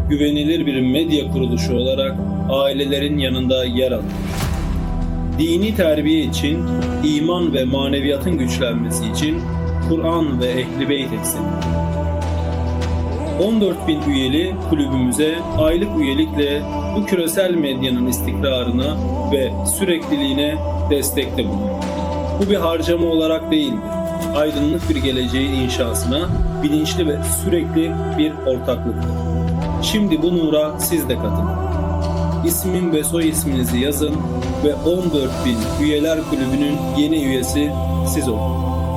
güvenilir bir medya kuruluşu olarak ailelerin yanında yer alır. Dini terbiye için, iman ve maneviyatın güçlenmesi için Kur'an ve Ehl-i Beyt ekseninde. 14.000 üyeli kulübümüze aylık üyelikle bu küresel medyanın istikrarına ve sürekliliğine destekte bulunur. Bu bir harcama olarak değildir. Aydınlık bir geleceğin inşasına bilinçli ve sürekli bir ortaklıktır. Şimdi bu nura siz de katılın. İsmin ve soy isminizi yazın ve 14.000 üyeler kulübünün yeni üyesi siz olun.